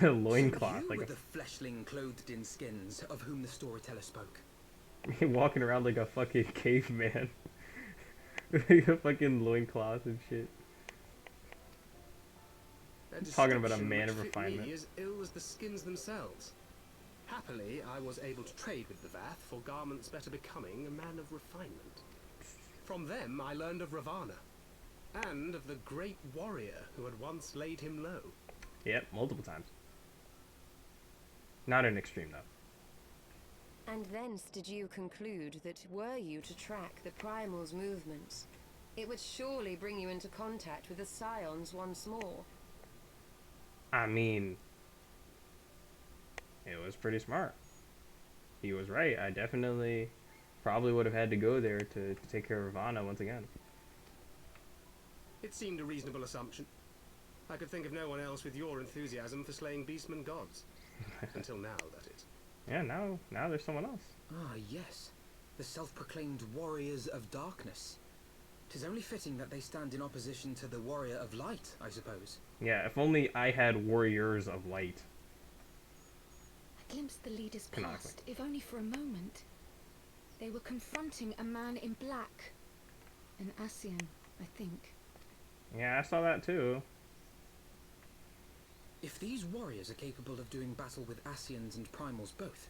A loincloth. You Like were the fleshling clothed in skins of whom the storyteller spoke. walking around like a fucking caveman. Like a fucking loincloth and shit. Talking about a man of refinement. Me as ill as the skins themselves. Happily, I was able to trade with the Vath for garments better becoming a man of refinement. From them, I learned of Ravana, and of the great warrior who had once laid him low. Yep, multiple times. Not an extreme, though. And thence did you conclude that were you to track the Primal's movements, it would surely bring you into contact with the Scions once more. I mean, it was pretty smart. He was right. I definitely probably would have had to go there to take care of Ravana once again. It seemed a reasonable assumption. I could think of no one else with your enthusiasm for slaying beastmen gods. Until now, that is. Yeah, now there's someone else. Ah, yes. The self-proclaimed warriors of darkness. 'Tis only fitting that they stand in opposition to the warrior of light, I suppose. Yeah, if only I had warriors of light. I glimpsed the leaders Canonically. past, if only for a moment. They were confronting a man in black. An Ascian, I think. Yeah, I saw that too. If these warriors are capable of doing battle with Ascians and Primals both,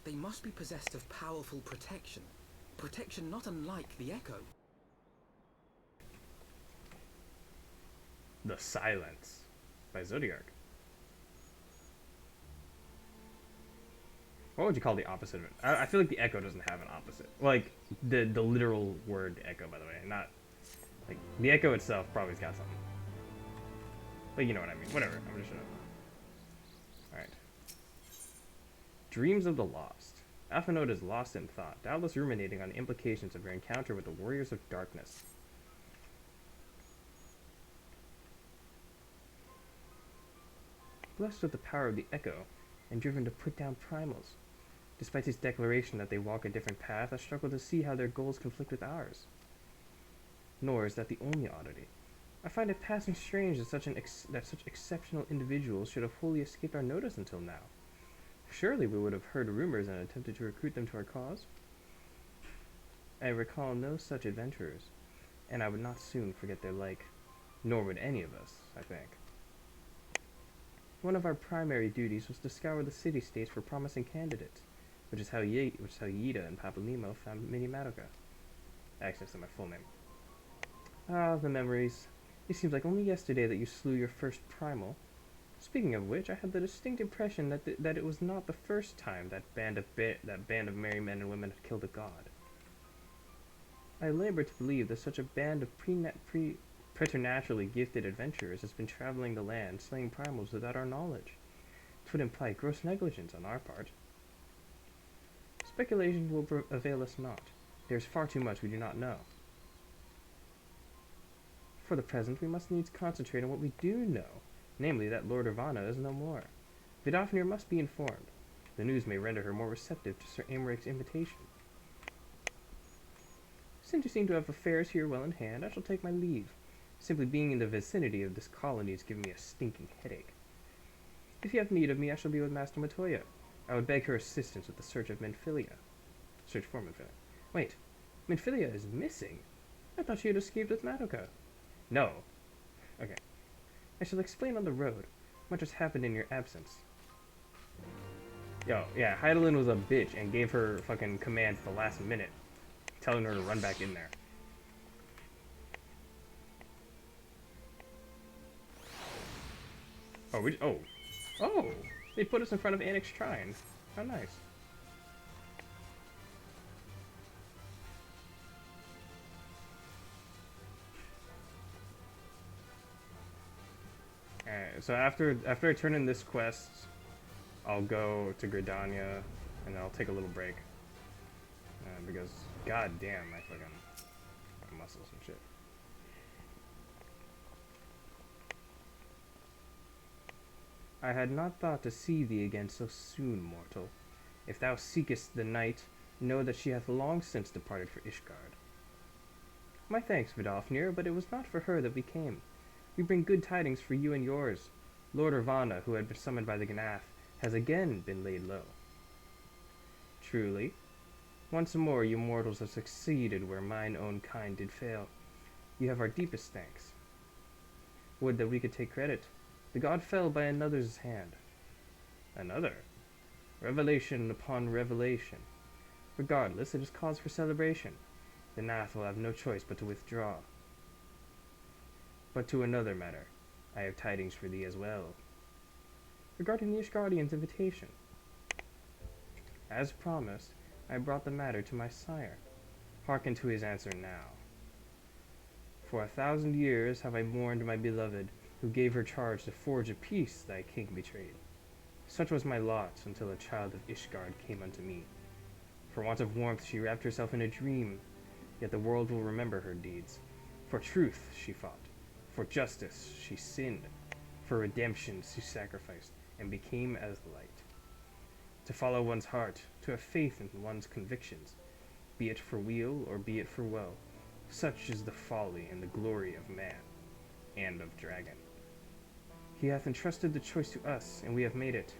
they must be possessed of powerful protection. Protection not unlike the Echo. The Silence by Zodiark. What would you call the opposite of it? I feel like the Echo doesn't have an opposite. Like, the literal word Echo, by the way. Not, like, the Echo itself probably's got something. But you know what I mean. Whatever. I'm just gonna... Alright. Dreams of the Lost. Alphanode is lost in thought, doubtless ruminating on the implications of your encounter with the Warriors of Darkness. Blessed with the power of the Echo, and driven to put down primals. Despite his declaration that they walk a different path, I struggle to see how their goals conflict with ours. Nor is that the only oddity. I find it passing strange that such exceptional individuals should have wholly escaped our notice until now. Surely we would have heard rumors and attempted to recruit them to our cause. I recall no such adventurers, and I would not soon forget their like, nor would any of us, I think. One of our primary duties was to scour the city-states for promising candidates, which is how Yida and Papalimo found Mini Madoka. Actually, that's my full name. Ah, the memories. It seems like only yesterday that you slew your first primal. Speaking of which, I had the distinct impression that it was not the first time that band of merry men and women had killed a god. I labor to believe that such a band of preternaturally gifted adventurers has been traveling the land, slaying primals without our knowledge. It would imply gross negligence on our part. Speculation will avail us not. There is far too much we do not know. For the present, we must needs concentrate on what we do know, namely that Lord Ravana is no more. Vidofnir must be informed. The news may render her more receptive to Sir Amaric's invitation. Since you seem to have affairs here well in hand, I shall take my leave. Simply being in the vicinity of this colony is giving me a stinking headache. If you have need of me, I shall be with Master Matoya. I would beg her assistance with the search of Menphilia. Search for Menphilia. Wait, Menphilia is missing? I thought she had escaped with Madoka. No. Okay. I shall explain on the road. Much has happened in your absence. Yo, yeah, Heidelin was a bitch and gave her fucking commands at the last minute, telling her to run back in there. Oh, they put us in front of Annex Shrine. How nice. Alright, so after I turn in this quest, I'll go to Gridania, and I'll take a little break. Because, god damn, my muscles and shit. I had not thought to see thee again so soon, mortal. If thou seekest the night, know that she hath long since departed for Ishgard. My thanks, Vidofnir, but it was not for her that we came. We bring good tidings for you and yours. Lord Urvana, who had been summoned by the Gnath, has again been laid low. Truly, once more you mortals have succeeded where mine own kind did fail. You have our deepest thanks. Would that we could take credit. The god fell by another's hand. Another? Revelation upon revelation. Regardless, it is cause for celebration. The Gnath will have no choice but to withdraw. But to another matter, I have tidings for thee as well. Regarding the Ishgardian's invitation. As promised, I brought the matter to my sire. Hearken to his answer now. For 1,000 years have I mourned my beloved, who gave her charge to forge a peace thy king betrayed. Such was my lot until a child of Ishgard came unto me. For want of warmth she wrapped herself in a dream, yet the world will remember her deeds. For truth she fought, for justice she sinned, for redemption she sacrificed, and became as light. To follow one's heart, to have faith in one's convictions, be it for weal or be it for woe, such is the folly and the glory of man, and of dragon. He hath entrusted the choice to us, and we have made it.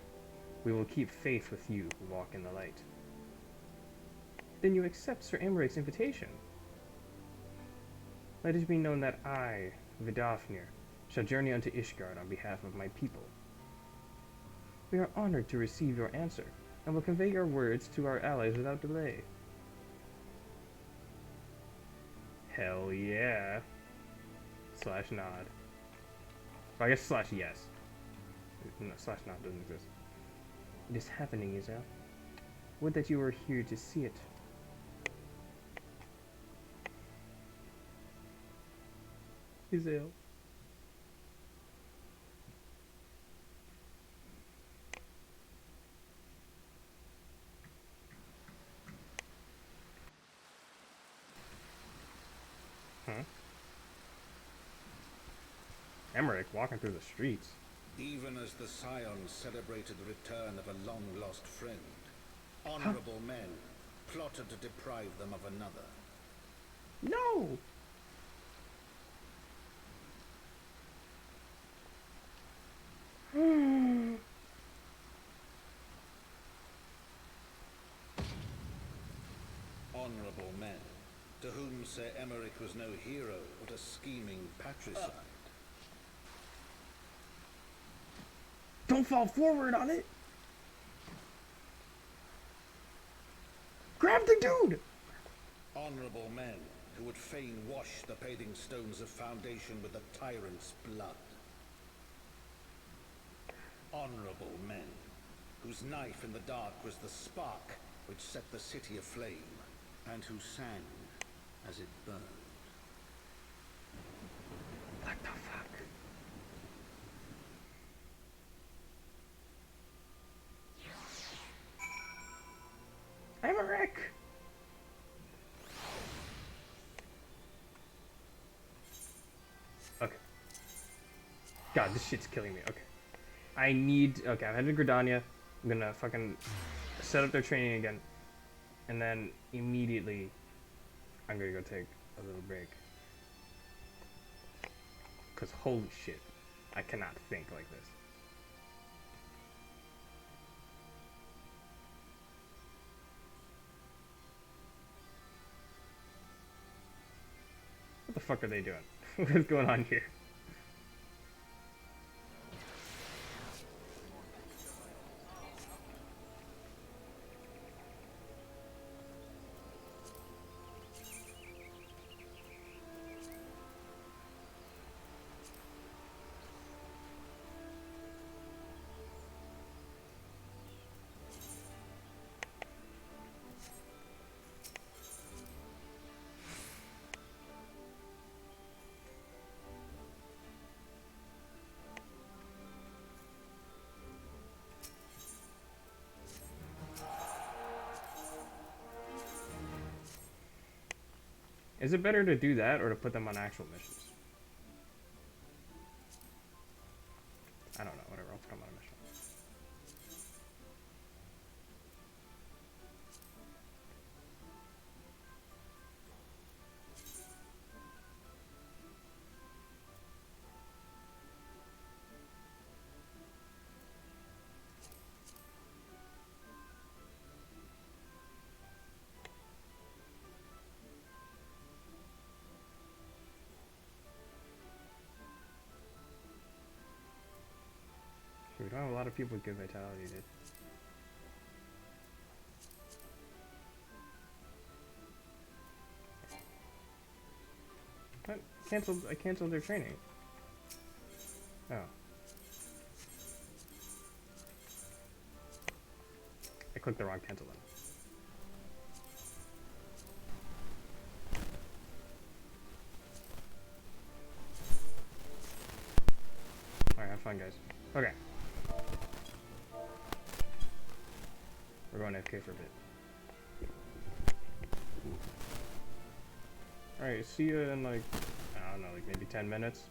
We will keep faith with you who walk in the light. Then you accept Sir Amaric's invitation? Let it be known that I, Vidofnir, shall journey unto Ishgard on behalf of my people. We are honored to receive your answer, and will convey your words to our allies without delay. Hell yeah. Slash nod. Or I guess slash yes. No, slash nod doesn't exist. It is happening, Isel. Would that you were here to see it. Isel. Huh? Emmerich walking through the streets. Even as the Scions celebrated the return of a long-lost friend, honorable men plotted to deprive them of another. No! Honorable men, to whom Sir Emmerich was no hero, but a scheming patricide. Don't fall forward on it! Grab the dude! Honorable men, who would fain wash the paving stones of foundation with the tyrant's blood. Honorable men, whose knife in the dark was the spark which set the city aflame, and who sang as it burned. What the fuck? Emmerich! Okay. God, this shit's killing me. Okay. I need... Okay, I'm headed to Gridania. I'm gonna fucking set up their training again. And then immediately, I'm gonna go take a little break. Because holy shit, I cannot think like this. What the fuck are they doing? What is going on here? Is it better to do that or to put them on actual missions? I don't know, whatever, I'll put them on a mission. We don't have a lot of people with good vitality, dude. What? I canceled their training. Oh. I clicked the wrong cancel button. Alright, have fun, guys. Okay. We're going AFK for a bit. Alright, see you in like, I don't know, like maybe 10 minutes.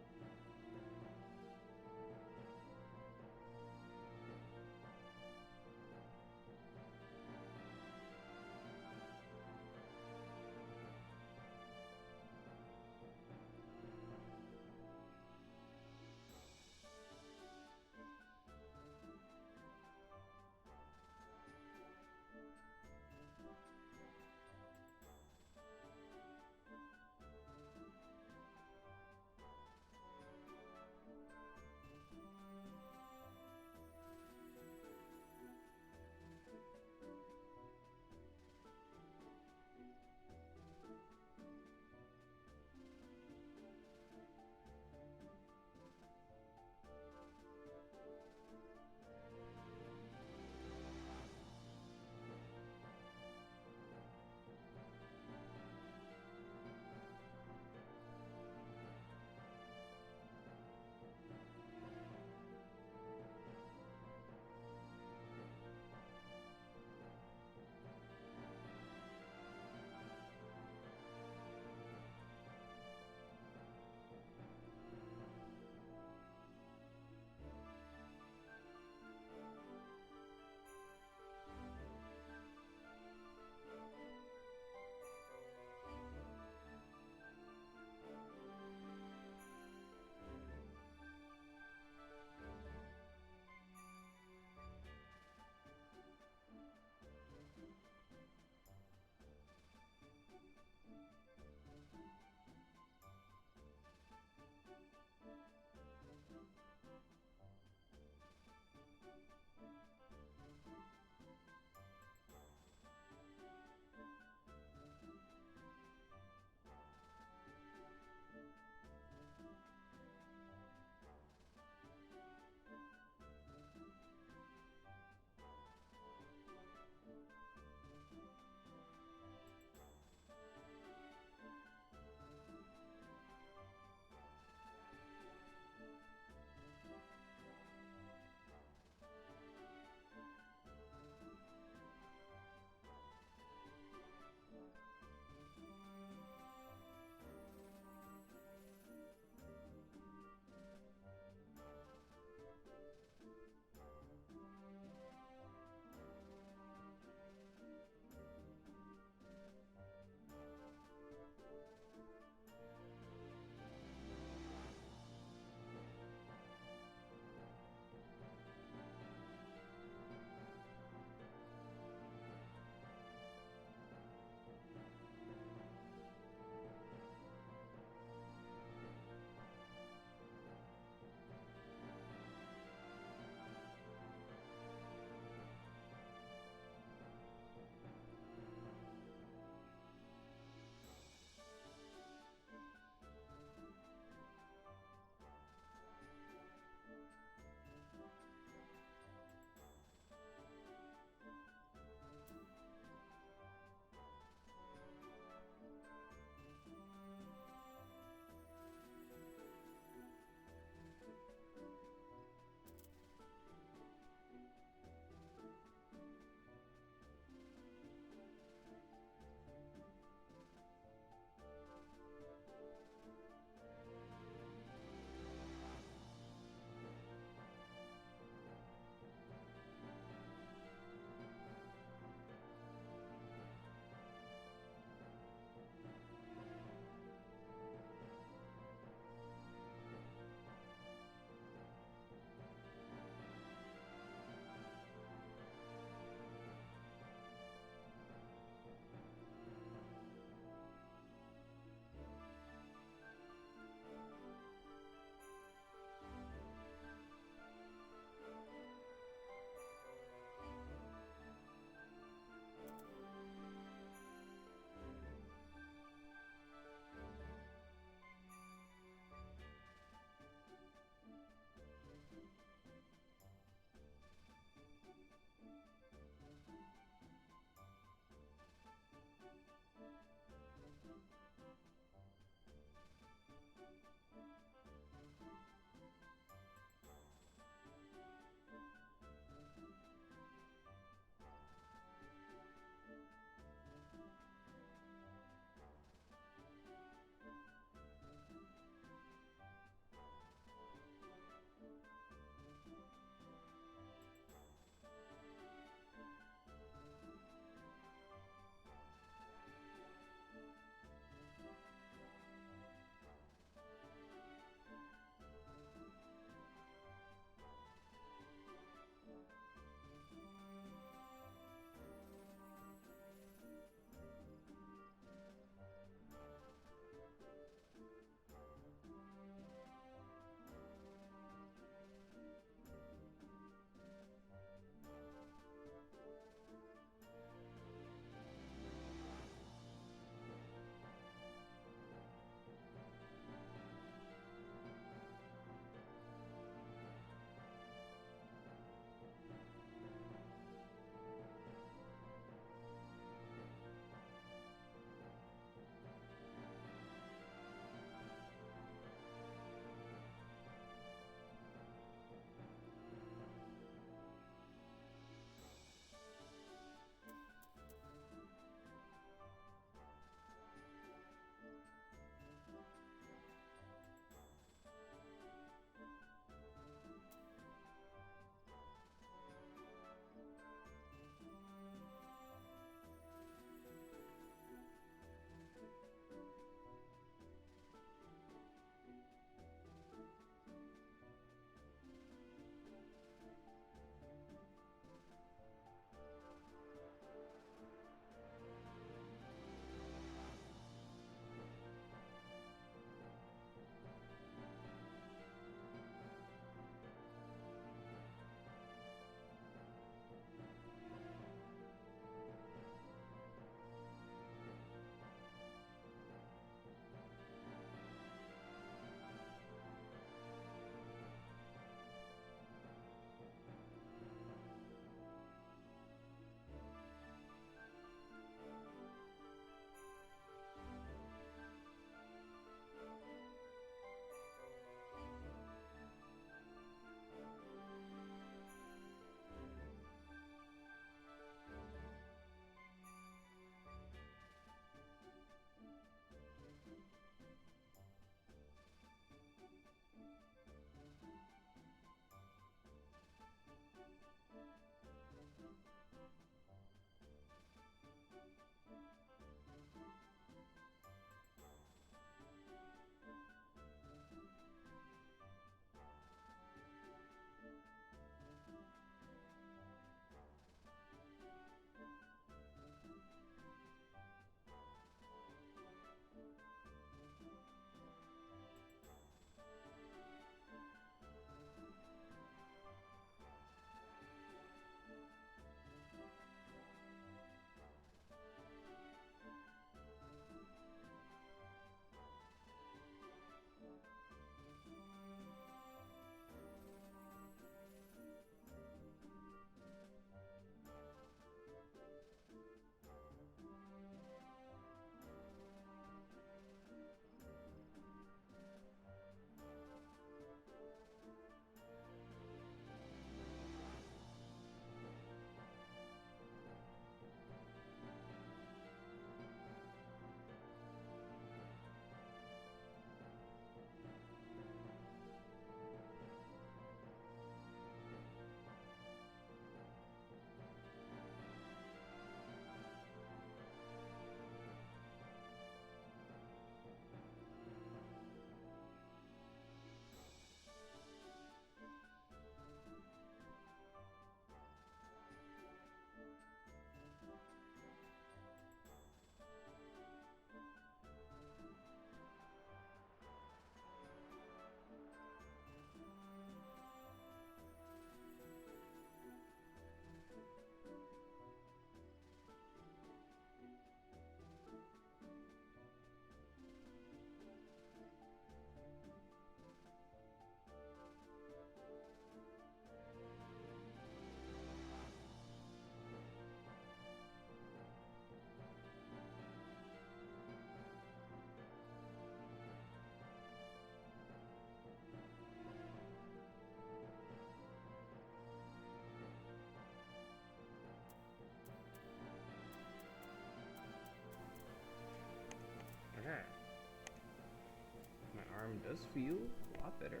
does feel a lot better.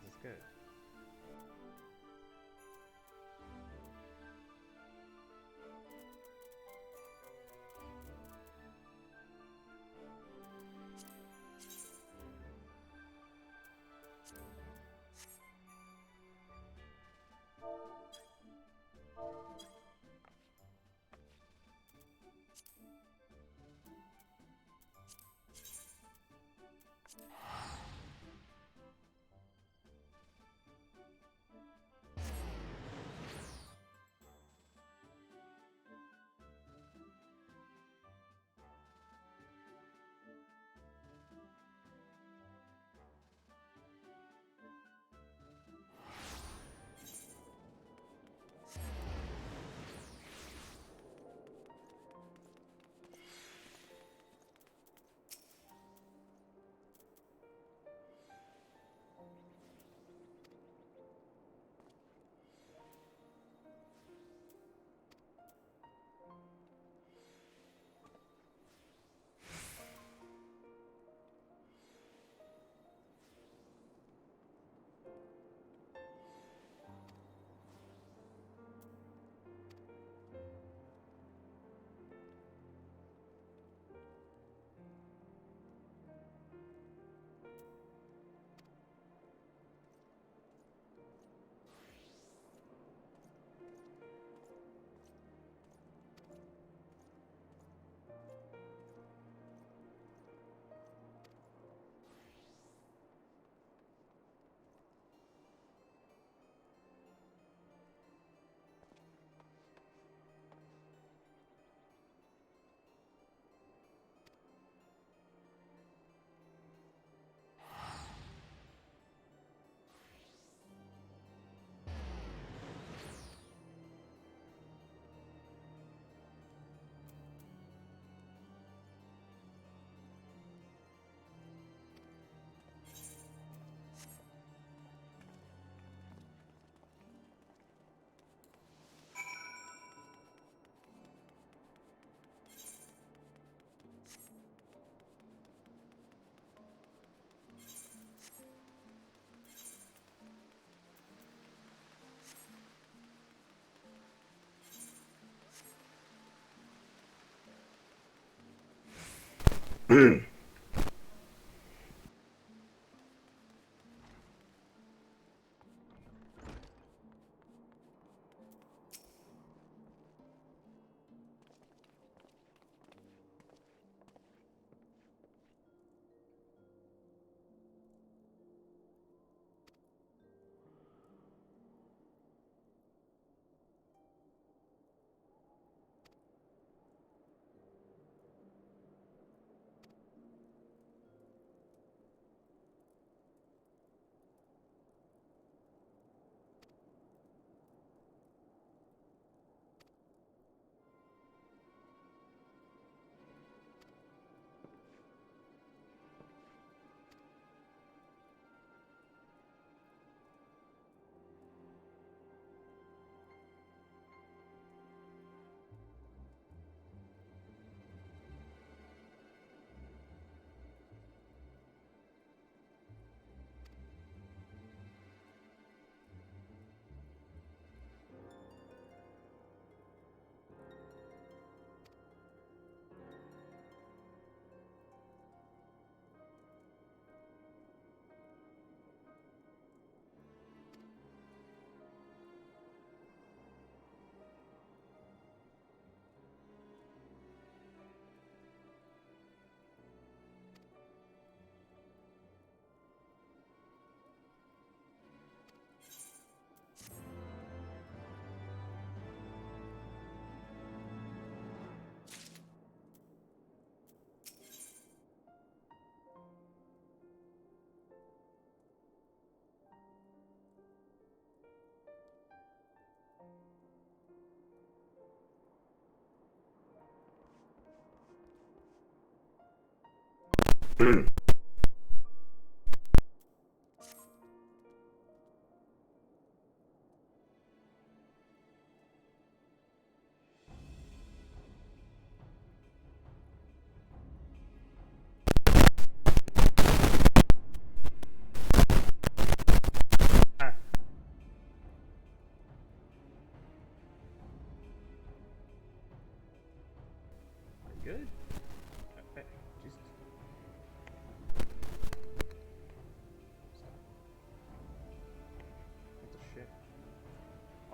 This is good.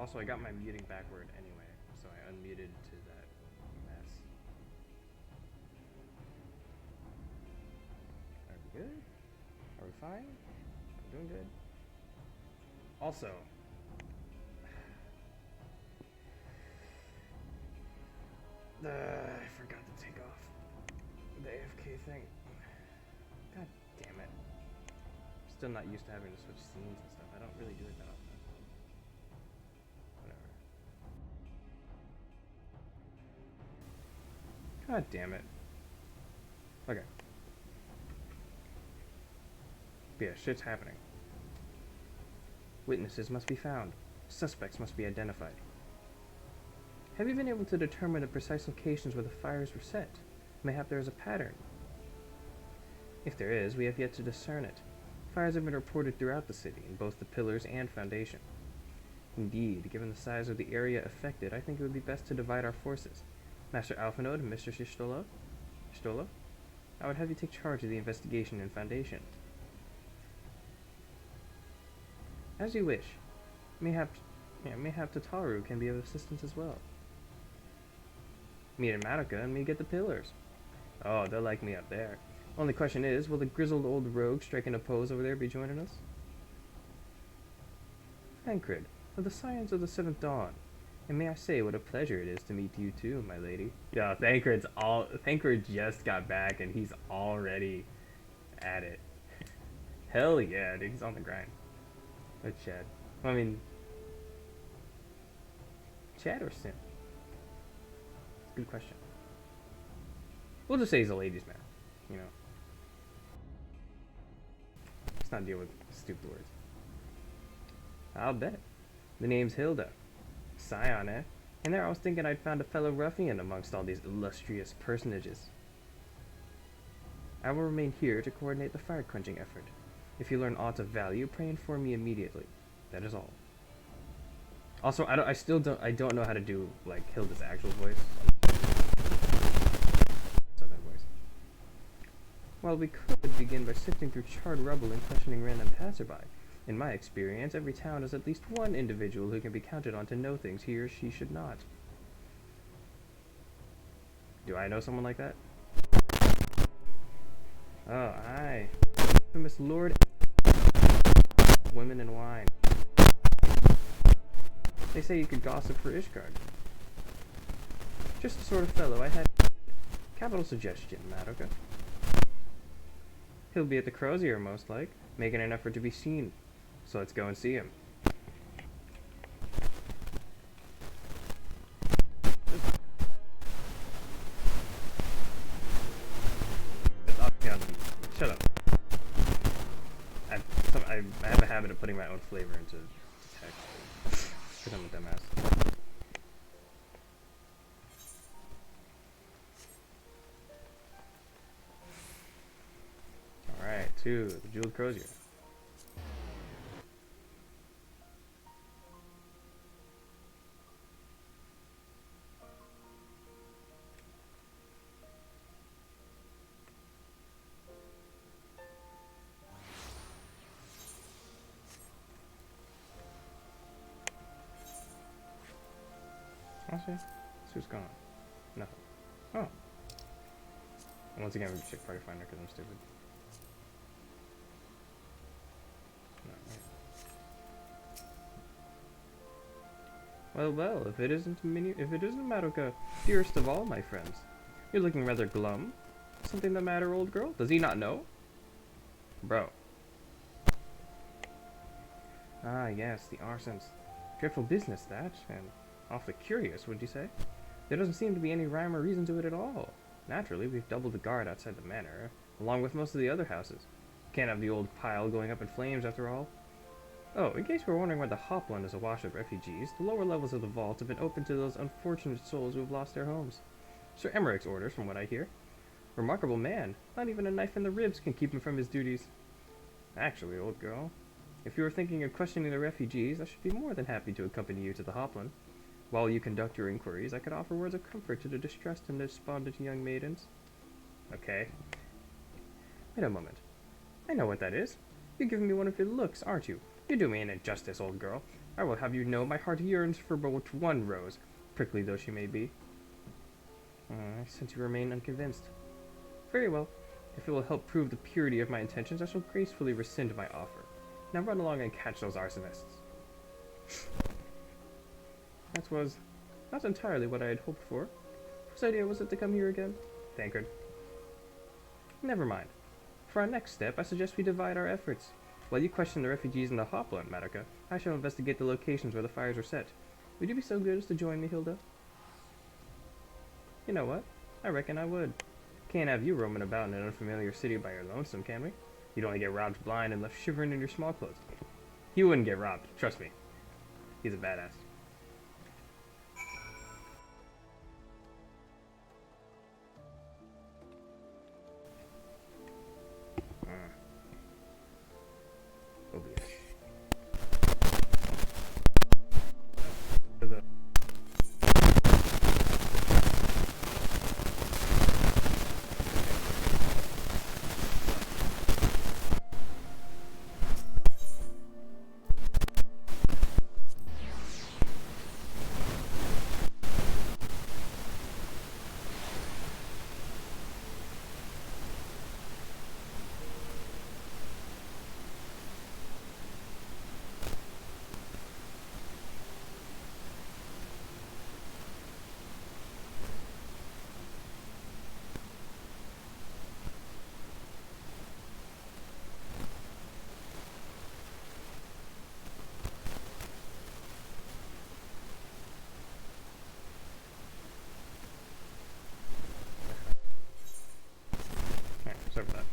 Also, I got my muting backward anyway, so I unmuted to that mess. Are we good? Are we fine? I'm doing good. Also, I forgot to take off the AFK thing. God damn it. I'm still not used to having to switch scenes and stuff. I don't really do it that often. Whatever. God damn it. Okay. But yeah, shit's happening. Witnesses must be found. Suspects must be identified. Have you been able to determine the precise locations where the fires were set? Mayhap there is a pattern. If there is, we have yet to discern it. Fires have been reported throughout the city, in both the pillars and foundation. Indeed, given the size of the area affected, I think it would be best to divide our forces. Master Alphanode and Mr. Shtola, I would have you take charge of the investigation in foundation. As you wish. Mayhap Tataru can be of assistance as well. Me and Madoka and me get the pillars. Oh, they'll like me up there. Only question is, will the grizzled old rogue striking a pose over there be joining us? Thancred, of the Scions of the Seventh Dawn. And may I say what a pleasure it is to meet you too, my lady. Yeah, Thancred just got back and he's already at it. Hell yeah, dude, he's on the grind. Or Chad. I mean, Chad or Sim? Good question. We'll just say he's a ladies' man, you know. Let's not deal with stupid words. I'll bet. The name's Hilda. Scion, eh? And there I was thinking I'd found a fellow ruffian amongst all these illustrious personages. I will remain here to coordinate the fire-quenching effort. If you learn aught of value, pray inform me immediately. That is all. Also, I don't know how to do, like, Hilda's actual voice. Southern voice. Well, we could begin by sifting through charred rubble and questioning random passerby. In my experience, every town has at least one individual who can be counted on to know things he or she should not. Do I know someone like that? Oh, aye. Infamous Lord Women and Wine. They say you could gossip for Ishgard. Just the sort of fellow I had. Capital suggestion, Madoka. He'll be at the Crozier, most like, making an effort to be seen. So let's go and see him. Shut up. I have a habit of putting my own flavor into text. Because I'm a dumbass. Alright, to the Jeweled Crozier. Honestly, let's see what's going on. Nothing. Oh. And once again, we're going to check Party Finder because I'm stupid. No, right. Well, if it isn't Madoka, dearest of all my friends, you're looking rather glum. Something the matter, old girl? Does he not know? Bro. Ah, yes, the arsons. Dreadful business, that, and awfully curious, would you say? There doesn't seem to be any rhyme or reason to it at all. Naturally, we've doubled the guard outside the manor, along with most of the other houses. Can't have the old pile going up in flames, after all. Oh, in case we're wondering why the Hopland is awash with refugees, the lower levels of the vault have been open to those unfortunate souls who have lost their homes. Sir Emmerich's orders, from what I hear. Remarkable man. Not even a knife in the ribs can keep him from his duties. Actually, old girl, if you were thinking of questioning the refugees, I should be more than happy to accompany you to the Hopland. While you conduct your inquiries, I could offer words of comfort to the distressed and despondent young maidens. Okay. Wait a moment. I know what that is. You're giving me one of your looks, aren't you? You do me an injustice, old girl. I will have you know my heart yearns for but one rose, prickly though she may be. Since you remain unconvinced. Very well. If it will help prove the purity of my intentions, I shall gracefully rescind my offer. Now run along and catch those arsonists. That was not entirely what I had hoped for. Whose idea was it to come here again? Tankard. Never mind. For our next step, I suggest we divide our efforts. While you question the refugees in the Hopland, Madoka, I shall investigate the locations where the fires were set. Would you be so good as to join me, Hilda? You know what? I reckon I would. Can't have you roaming about in an unfamiliar city by your lonesome, can we? You'd only get robbed blind and left shivering in your small clothes. He wouldn't get robbed, trust me. He's a badass. Obvious. Sorry for that.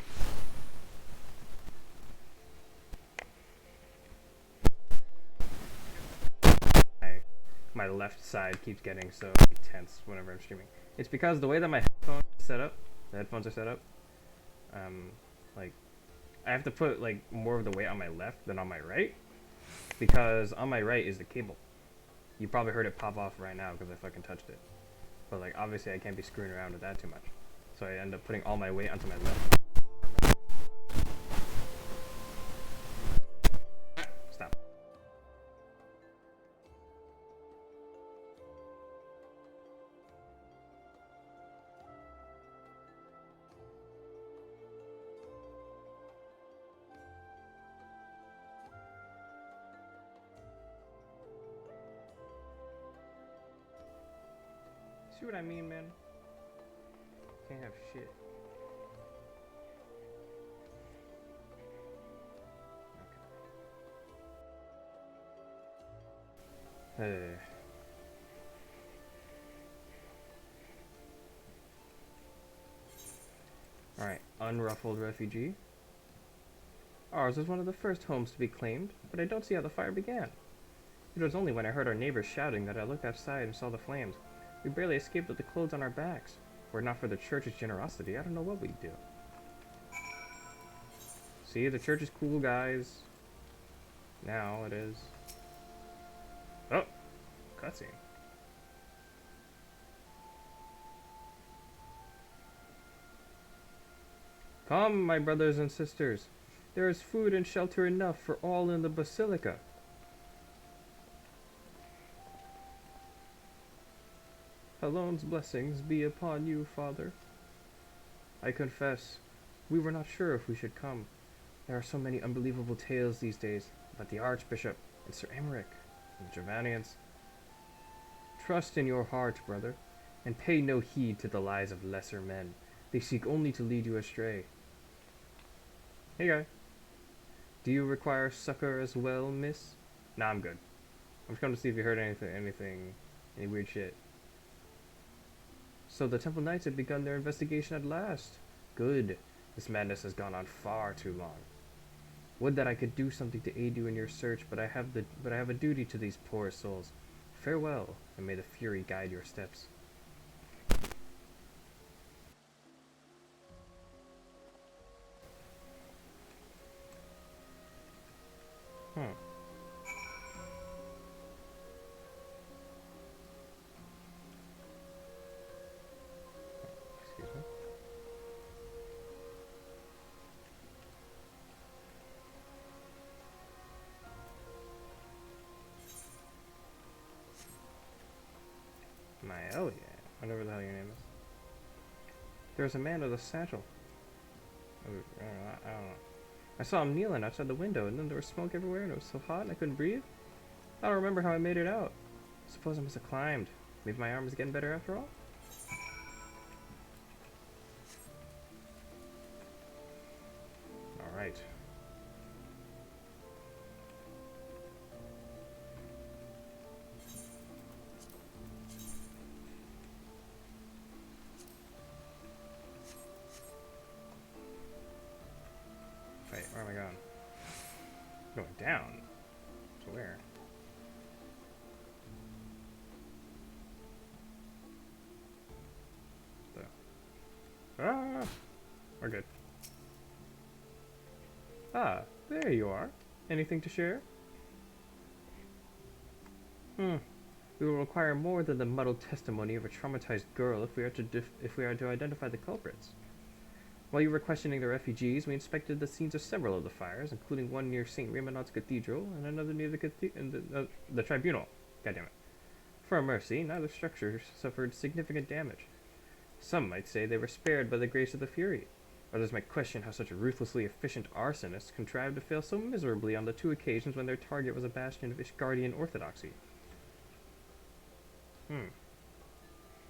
My left side keeps getting so tense whenever I'm streaming. It's because the way that my headphones are set up, like, I have to put like more of the weight on my left than on my right, because on my right is the cable. You probably heard it pop off right now because I fucking touched it. But like, obviously I can't be screwing around with that too much. So I end up putting all my weight onto my left. Stop. See what I mean, man? Can't have shit. Okay. Hey. Alright, unruffled refugee. Ours was one of the first homes to be claimed, but I don't see how the fire began. It was only when I heard our neighbors shouting that I looked outside and saw the flames. We barely escaped with the clothes on our backs. Were it not for the church's generosity, I don't know what we'd do. See, the church is cool, guys. Now it is. Oh! Cutscene. Come, my brothers and sisters. There is food and shelter enough for all in the basilica. Halone's blessings be upon you, Father. I confess, we were not sure if we should come. There are so many unbelievable tales these days about the Archbishop and Sir Emmerich and the Gervanians. Trust in your heart, brother, and pay no heed to the lies of lesser men. They seek only to lead you astray. Hey, guy. Do you require succor as well, miss? Nah, I'm good. I'm just going to see if you heard any weird shit. So the Temple Knights had begun their investigation at last. Good. This madness has gone on far too long. Would that I could do something to aid you in your search, but I have a duty to these poor souls. Farewell, and may the Fury guide your steps. Excuse me. hell yeah. Whatever the hell your name is. There's a man with a satchel. I don't know. I saw him kneeling outside the window, and then there was smoke everywhere, and it was so hot and I couldn't breathe. I don't remember how I made it out. Suppose I must have climbed. Maybe my arm is getting better after all? Alright. Wait, where am I going? Going down? To where? Ah! We're good. Ah, there you are. Anything to share? We will require more than the muddled testimony of a traumatized girl if we are to identify the culprits. While you were questioning the refugees, we inspected the scenes of several of the fires, including one near St. Raymond's Cathedral and another near the Tribunal. Goddammit. For our mercy, neither structure suffered significant damage. Some might say they were spared by the grace of the Fury. Others might question how such ruthlessly efficient arsonists contrived to fail so miserably on the 2 occasions when their target was a bastion of Ishgardian orthodoxy.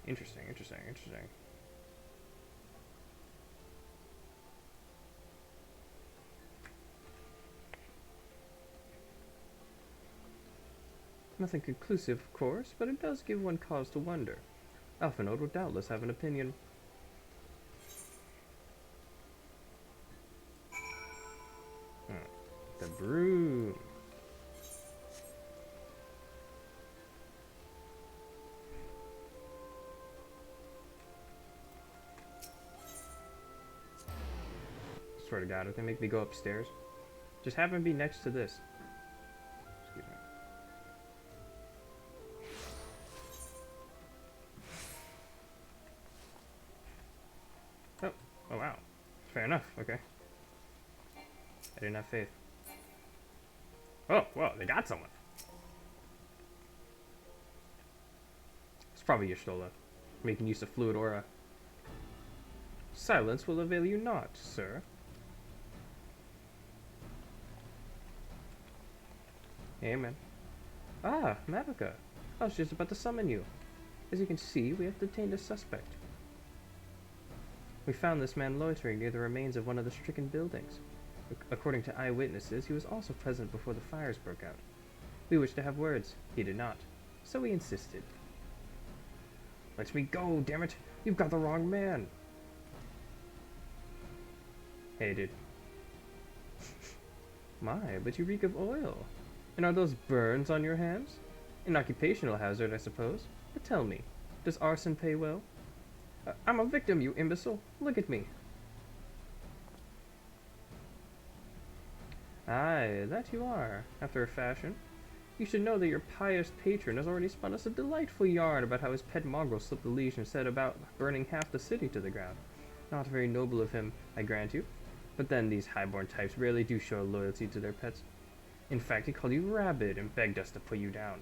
Interesting. Nothing conclusive, of course, but it does give one cause to wonder. Alphanode will doubtless have an opinion. The broom. Swear to God, if they make me go upstairs, just have him be next to this. Excuse me. Oh wow. Fair enough, okay. I didn't have faith. Oh, well, they got someone. It's probably Y'shtola, making use of fluid aura. Silence will avail you not, sir. Hey, man. Ah, Mavica. I was just about to summon you. As you can see, we have detained a suspect. We found this man loitering near the remains of one of the stricken buildings. According to eyewitnesses, he was also present before the fires broke out. We wished to have words. He did not. So we insisted. Let me go, damn it! You've got the wrong man! Hey, dude. My, but you reek of oil. And are those burns on your hands? An occupational hazard, I suppose. But tell me, does arson pay well? I'm a victim, you imbecile. Look at me. Aye, that you are, after a fashion. You should know that your pious patron has already spun us a delightful yarn about how his pet mongrel slipped the leash and set about burning half the city to the ground. Not very noble of him, I grant you. But then these highborn types rarely do show loyalty to their pets. In fact, he called you rabid and begged us to put you down.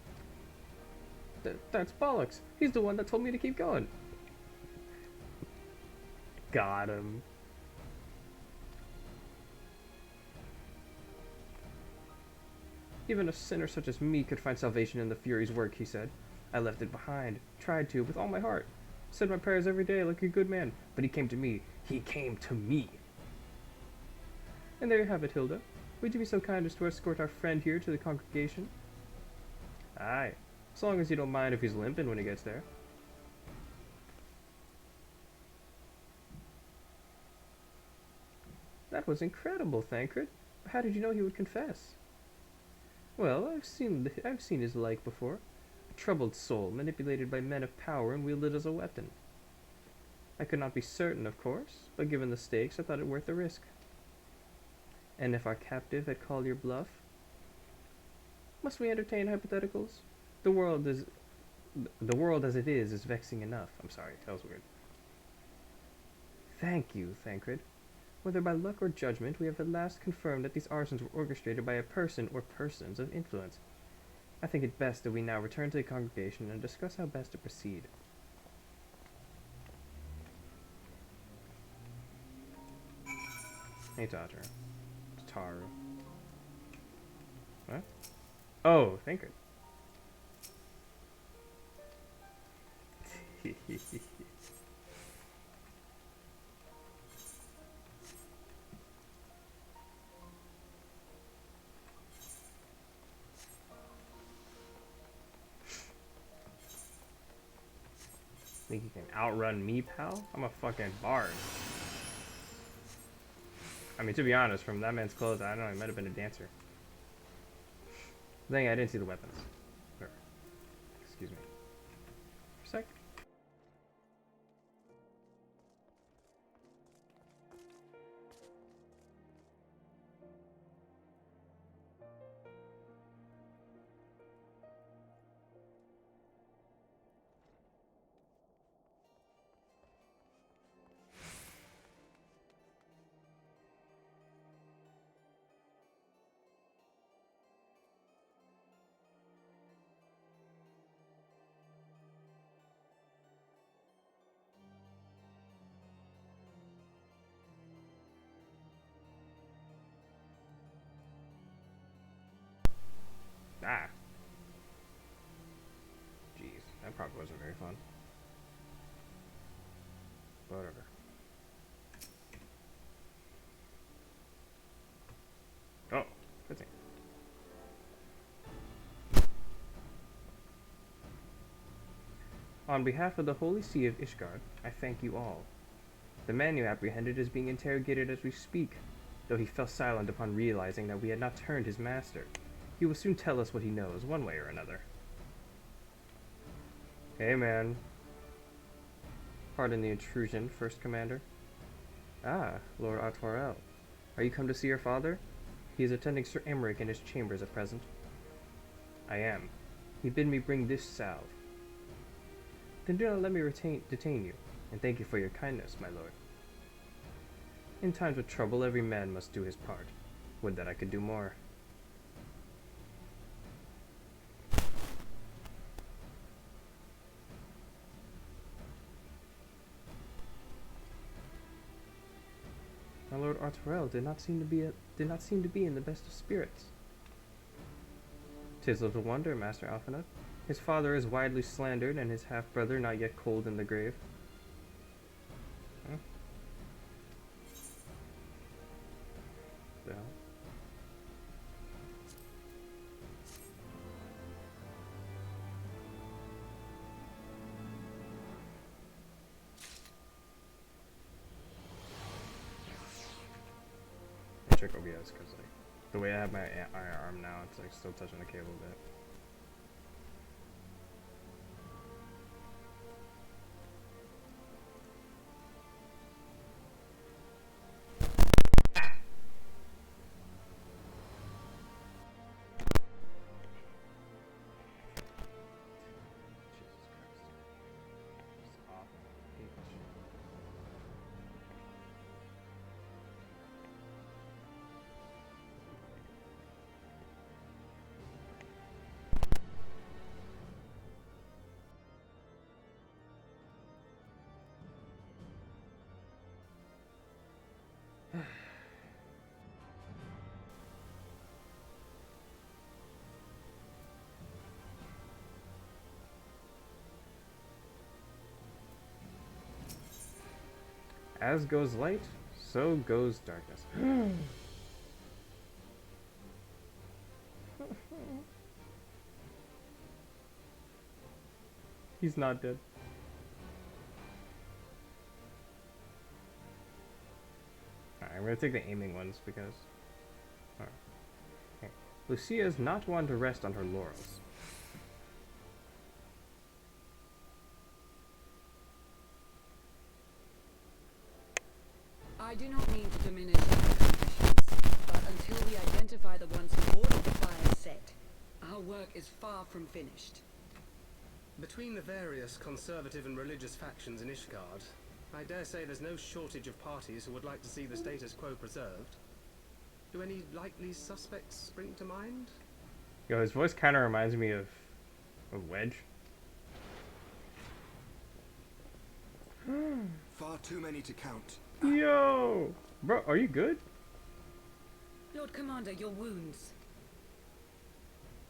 That's bollocks. He's the one that told me to keep going. Got him. Even a sinner such as me could find salvation in the Fury's work, he said. I left it behind, tried to, with all my heart. Said my prayers every day like a good man, but he came to me. He came to me. And there you have it, Hilda. Would you be so kind as to escort our friend here to the congregation? Aye, as long as you don't mind if he's limping when he gets there. That was incredible, Thancred. How did you know he would confess? Well, I've seen his like before. A troubled soul, manipulated by men of power and wielded as a weapon. I could not be certain, of course, but given the stakes, I thought it worth the risk. And if our captive had called your bluff? Must we entertain hypotheticals? The world as it is vexing enough. I'm sorry, that was weird. Thank you, Thancred. Whether by luck or judgment, we have at last confirmed that these arsons were orchestrated by a person or persons of influence. I think it best that we now return to the congregation and discuss how best to proceed. Hey, Dodger. Taru. What? Oh, thank you. Think you can outrun me, pal? I'm a fucking bard. I mean, to be honest, from that man's clothes, I don't know, he might have been a dancer. Then I didn't see the weapons. Or, excuse me. For a sec. Ah. Jeez, that probably wasn't very fun. Whatever. Oh, good thing. On behalf of the Holy See of Ishgard, I thank you all. The man you apprehended is being interrogated as we speak, though he fell silent upon realizing that we had not turned his master. He will soon tell us what he knows, one way or another. Hey, man. Pardon the intrusion, First Commander. Ah, Lord Artoirel. Are you come to see your father? He is attending Sir Emmerich in his chambers at present. I am. He bid me bring this salve. Then do not let me detain you, and thank you for your kindness, my lord. In times of trouble, every man must do his part. Would that I could do more. My Lord Artoirel did not seem to be in the best of spirits. 'Tis little wonder, Master Alphinaud. His father is widely slandered, and his half-brother not yet cold in the grave. Huh? The hell? I check OBS because like the way I have my arm now, it's like still touching the cable a bit. As goes light, so goes darkness. He's not dead. Alright, I'm gonna take the aiming ones because... Alright. Okay. Lucia is not one to rest on her laurels. I do not mean to diminish our ambitions, but until we identify the ones who ordered the fire set, our work is far from finished. Between the various conservative and religious factions in Ishgard, I dare say there's no shortage of parties who would like to see the status quo preserved. Do any likely suspects spring to mind? Yo, his voice kind of reminds me of Wedge. Far too many to count. Yo! Bro, are you good? Lord Commander, your wounds.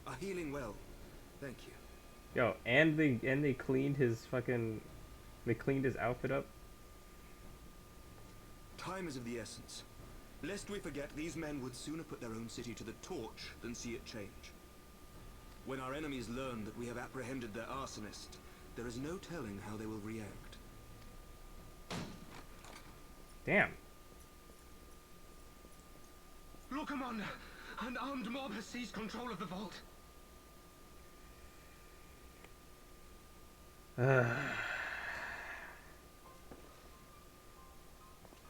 Are healing well. Thank you. Yo, and they cleaned his fucking, they cleaned his outfit up. Time is of the essence. Lest we forget, these men would sooner put their own city to the torch than see it change. When our enemies learn that we have apprehended their arsonist, there is no telling how they will react. Damn. Lord Commander, an armed mob has seized control of the vault.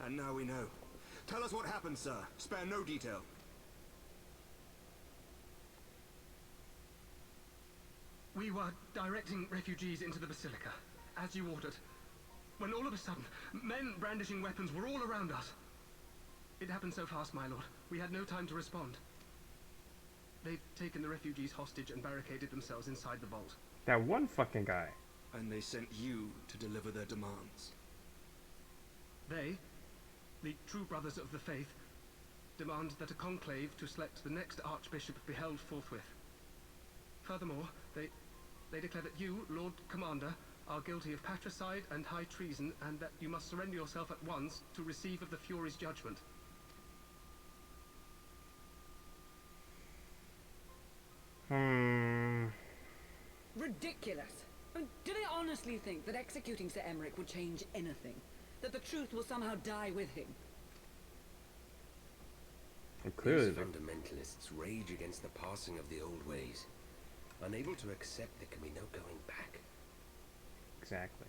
And now we know. Tell us what happened, sir. Spare no detail. We were directing refugees into the Basilica, as you ordered, when all of a sudden, men brandishing weapons were all around us. It happened so fast, my lord. We had no time to respond. They've taken the refugees hostage and barricaded themselves inside the vault. That one fucking guy. And they sent you to deliver their demands. They, the true brothers of the faith, demand that a conclave to select the next archbishop be held forthwith. Furthermore, they declare that you, Lord Commander, are guilty of patricide and high treason, and that you must surrender yourself at once to receive of the Fury's judgment. Ridiculous. I mean, do they honestly think that executing Sir Emmerich would change anything? That the truth will somehow die with him? Well, clearly, these fundamentalists rage against the passing of the old ways, unable to accept there can be no going back. exactly.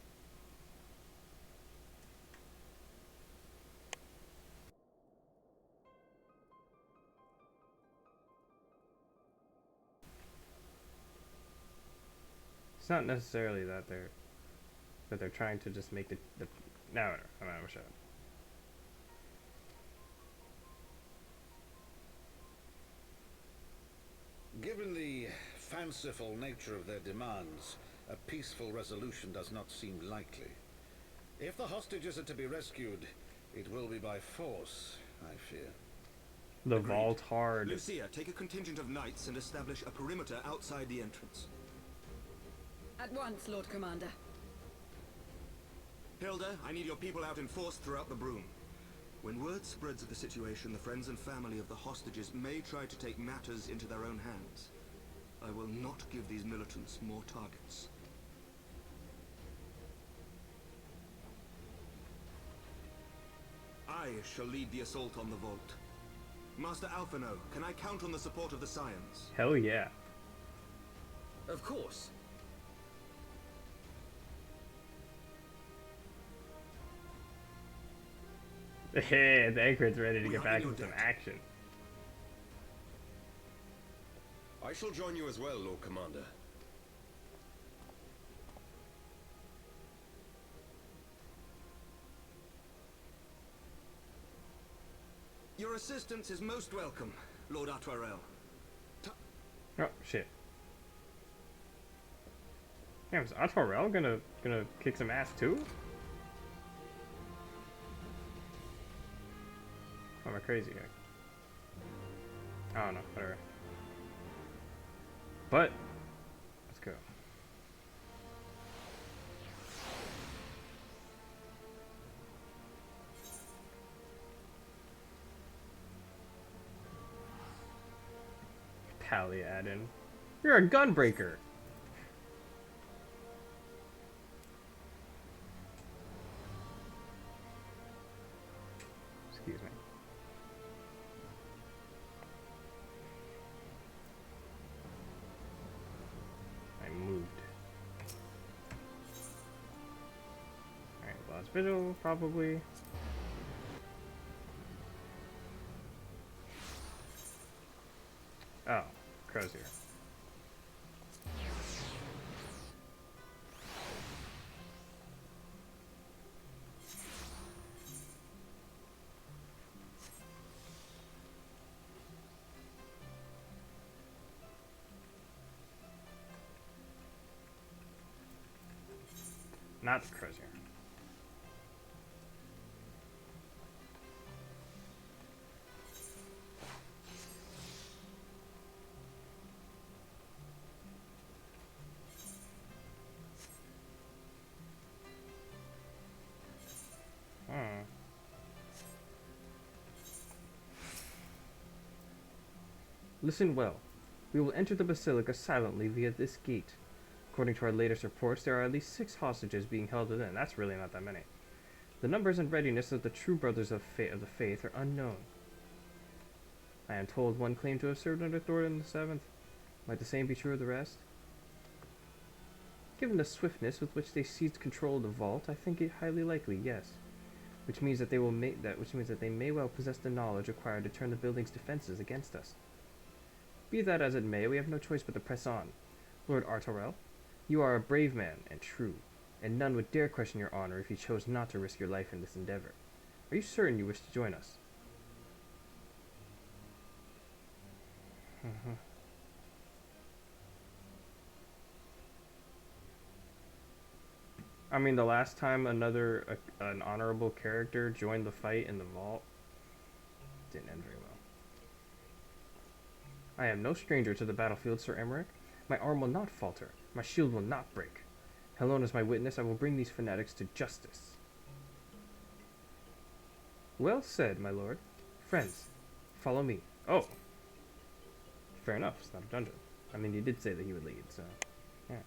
It's not necessarily that they're trying to just make the no, shut up. Given the fanciful nature of their demands, a peaceful resolution does not seem likely. If the hostages are to be rescued, it will be by force, I fear. The Agreed. vault hard. Lucia, take a contingent of knights and establish a perimeter outside the entrance. At once, Lord Commander. Hilda, I need your people out in force throughout the Broom. When word spreads of the situation, the friends and family of the hostages may try to take matters into their own hands. I will not give these militants more targets. I shall lead the assault on the vault. Master Alphino, can I count on the support of the Scions? Hell yeah. Of course. Hey, the Anchored's ready to We get are back in into your some debt. action. I shall join you as well, Lord Commander. Your assistance is most welcome, Lord Atwarel. Oh shit. Damn, is Atwarel gonna kick some ass too? Oh, am I crazy here? I don't know, whatever. But let's go. Paliadin. You're a gunbreaker. Excuse me. I moved. Alright, last vigil, probably. Oh, Crozier. Not the Crozier. Listen well. We will enter the Basilica silently via this gate. According to our latest reports, there are at least 6 hostages being held within. That's really not that many. The numbers and readiness of the true brothers of the faith are unknown. I am told one claimed to have served under Thorin VII. Might the same be true of the rest? Given the swiftness with which they seized control of the vault, I think it highly likely, yes. Which means that they may well possess the knowledge required to turn the building's defenses against us. Be that as it may, we have no choice but to press on. Lord Artorel, you are a brave man and true, and none would dare question your honor if you chose not to risk your life in this endeavor. Are you certain you wish to join us? I mean, the last time an honorable character joined the fight in the vault, didn't end very well. I am no stranger to the battlefield, Sir Emmerich. My arm will not falter. My shield will not break. Helon is my witness. I will bring these fanatics to justice. Well said, my lord. Friends, follow me. Oh. Fair enough. It's not a dungeon. I mean, he did say that he would lead, so... yeah.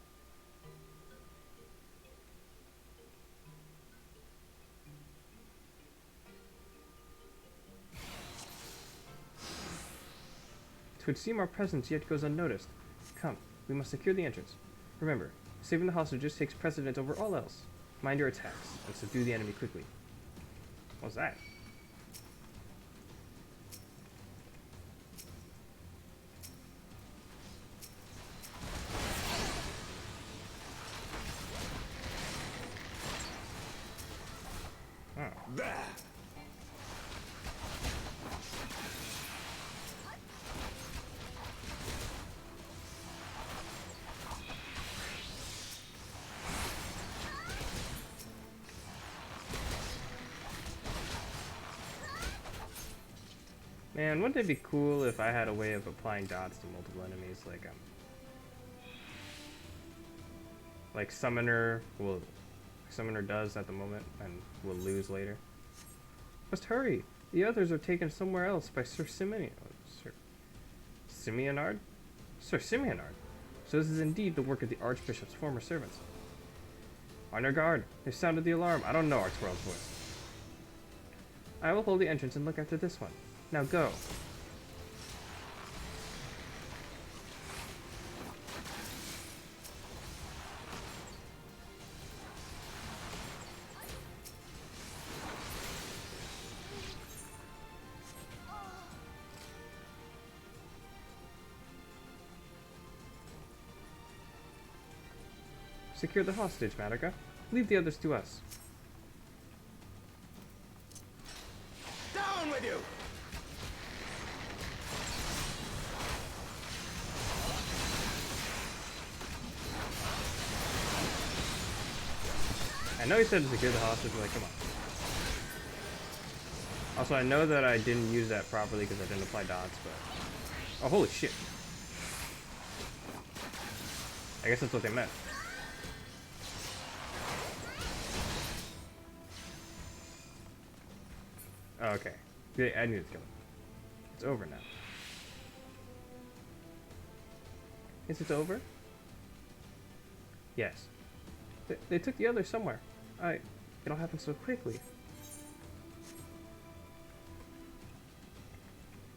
Twould seem our presence yet goes unnoticed. Come, we must secure the entrance. Remember, saving the hostages takes precedence over all else. Mind your attacks, and subdue the enemy quickly. What's that? Oh. There! Man, wouldn't it be cool if I had a way of applying dots to multiple enemies, like Summoner does at the moment and will lose later? Must hurry! The others are taken somewhere else by Sir Simeonard. Sir Simeonard. So this is indeed the work of the Archbishop's former servants. On your guard! They've sounded the alarm. I don't know Archworld's voice. I will hold the entrance and look after this one. Now go. Secure the hostage, Madoka. Leave the others to us. Down with you! I know he said to secure the hostage, but like, come on. Also, I know that I didn't use that properly because I didn't apply dots, but... oh, holy shit. I guess that's what they meant. Oh, okay. I knew to kill him. It's over now. Is it over? Yes. They took the others somewhere. It all happened so quickly.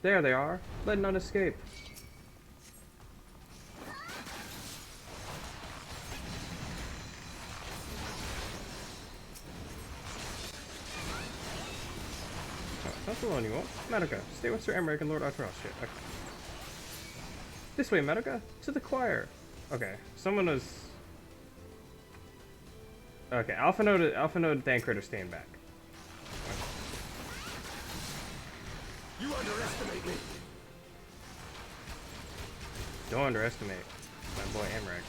There they are. Let none escape. Not alone you won't. Madoka, stay with Sir Emmerich and Lord Arthur. Shit. Okay. This way, Madoka. To the choir. Okay. Someone was... okay, Alpha Node and Thancred are staying back. You underestimate me! Don't underestimate my boy Emmerich.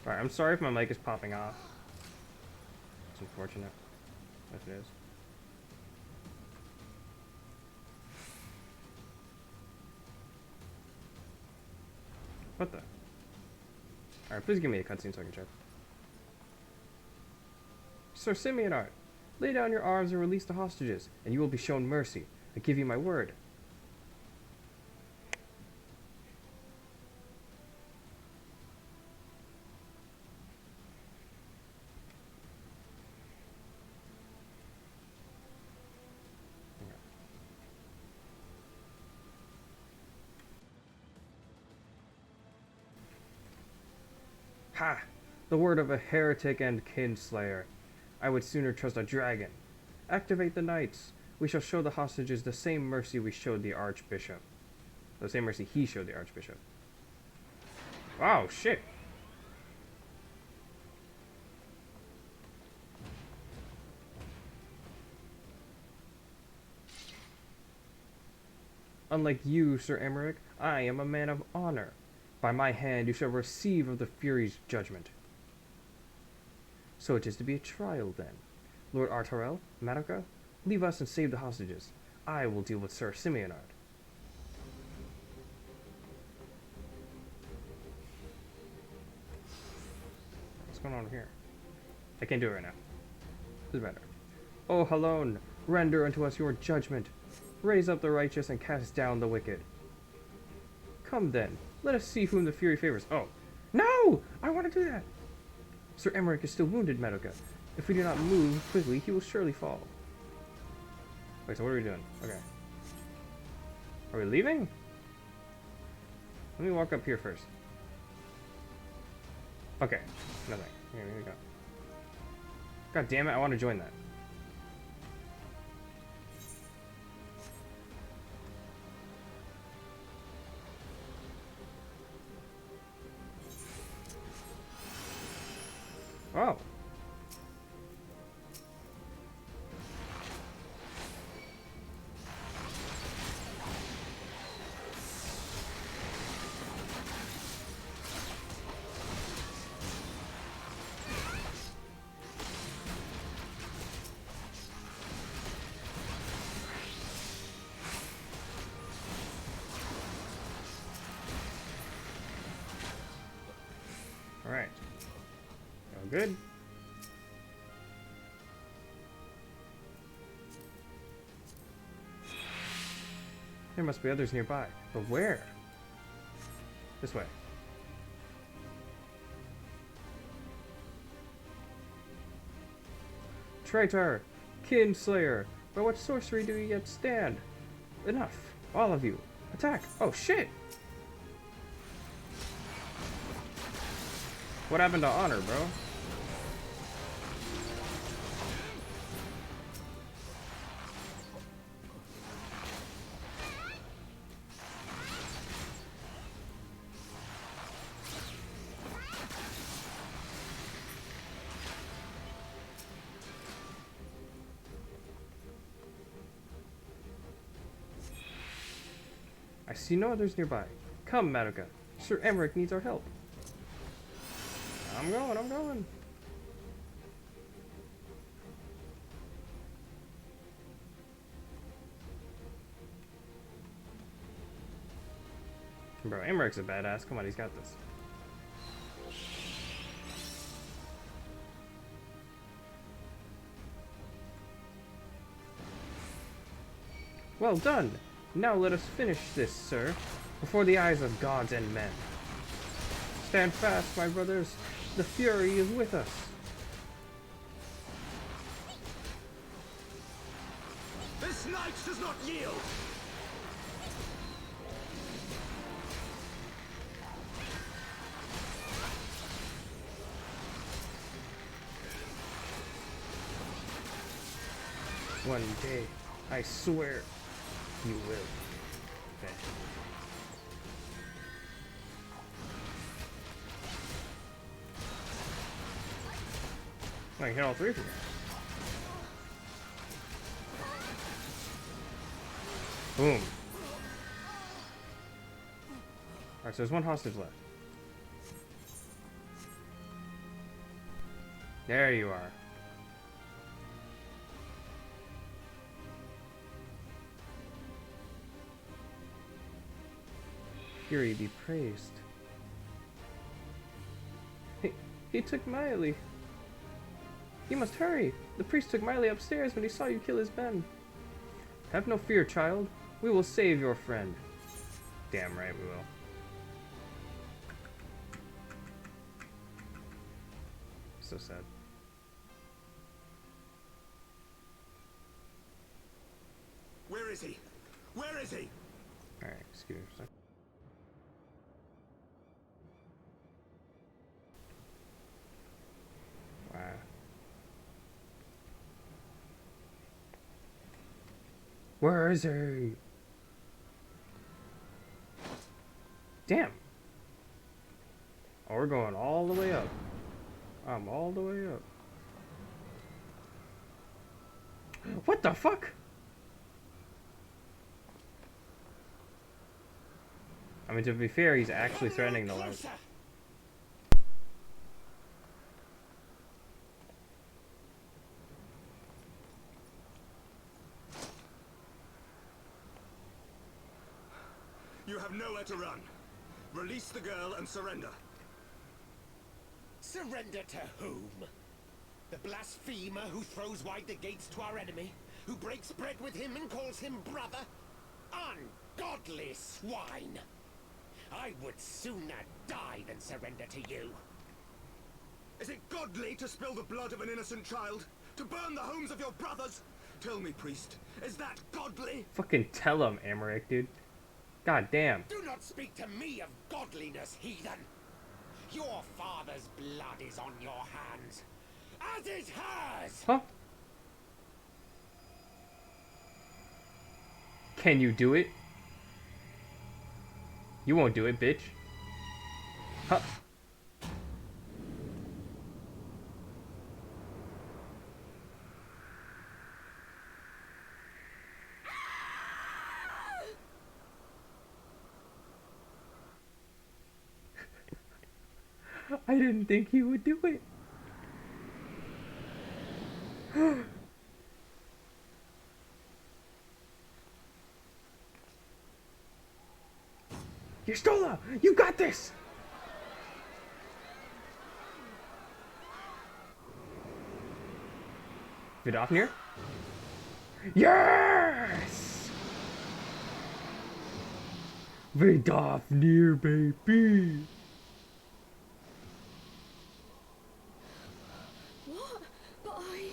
Alright, I'm sorry if my mic is popping off. It's unfortunate. If it is. What the? Alright, please give me a cutscene so I can check. Sir Simeonard, lay down your arms and release the hostages, and you will be shown mercy. I give you my word. Ha! The word of a heretic and kinslayer. I would sooner trust a dragon. Activate the knights. We shall show the hostages the same mercy we showed the archbishop. The same mercy he showed the archbishop. Wow, shit. Unlike you, Sir Emmerich, I am a man of honor. By my hand you shall receive of the Fury's judgment. So it is to be a trial, then. Lord Artarel, Madoka, leave us and save the hostages. I will deal with Sir Simeonard. What's going on here? I can't do it right now. This is better. O Halone, render unto us your judgment. Raise up the righteous and cast down the wicked. Come then, let us see whom the Fury favors. Oh, no! I want to do that! Sir Emmerich is still wounded, Madoka. If we do not move quickly, he will surely fall. Wait, so what are we doing? Okay. Are we leaving? Let me walk up here first. Okay, nothing. Here we go. God damn it, I want to join that. Oh. All right. All good. There must be others nearby, but where? This way. Traitor! Kinslayer! By what sorcery do you yet stand? Enough! All of you! Attack! Oh shit! What happened to honor, bro? I see no others nearby. Come, Madoka. Sir Emmerich needs our help. I'm going. Bro, Emmerich's a badass. Come on, he's got this. Well done! Now let us finish this, sir, before the eyes of gods and men. Stand fast, my brothers. The Fury is with us. This knight does not yield! One day, I swear, you will. Okay. I can hit all three from here. Boom. Alright, so there's one hostage left. There you are. Fury be praised. He took Miley. You must hurry. The priest took Miley upstairs when he saw you kill his men. Have no fear, child. We will save your friend. Damn right we will. So sad. Where is he? Where is he? Alright, excuse me for a second. Wow. Where is he? Damn. Oh, we're going all the way up. I'm all the way up. What the fuck? I mean, to be fair, he's actually threatening the light. You have nowhere to run. Release the girl and surrender. Surrender to whom? The blasphemer who throws wide the gates to our enemy? Who breaks bread with him and calls him brother? Ungodly swine! I would sooner die than surrender to you. Is it godly to spill the blood of an innocent child? To burn the homes of your brothers? Tell me, priest, is that godly? Fucking tell him, Amaric, dude. God damn. Do not speak to me of godliness, heathen! Your father's blood is on your hands, as is hers! Huh? Can you do it? You won't do it, bitch. Huh? I didn't think he would do it. Yestola, you got this! Vidofnir? Yes! Vidofnir, baby! What? But I...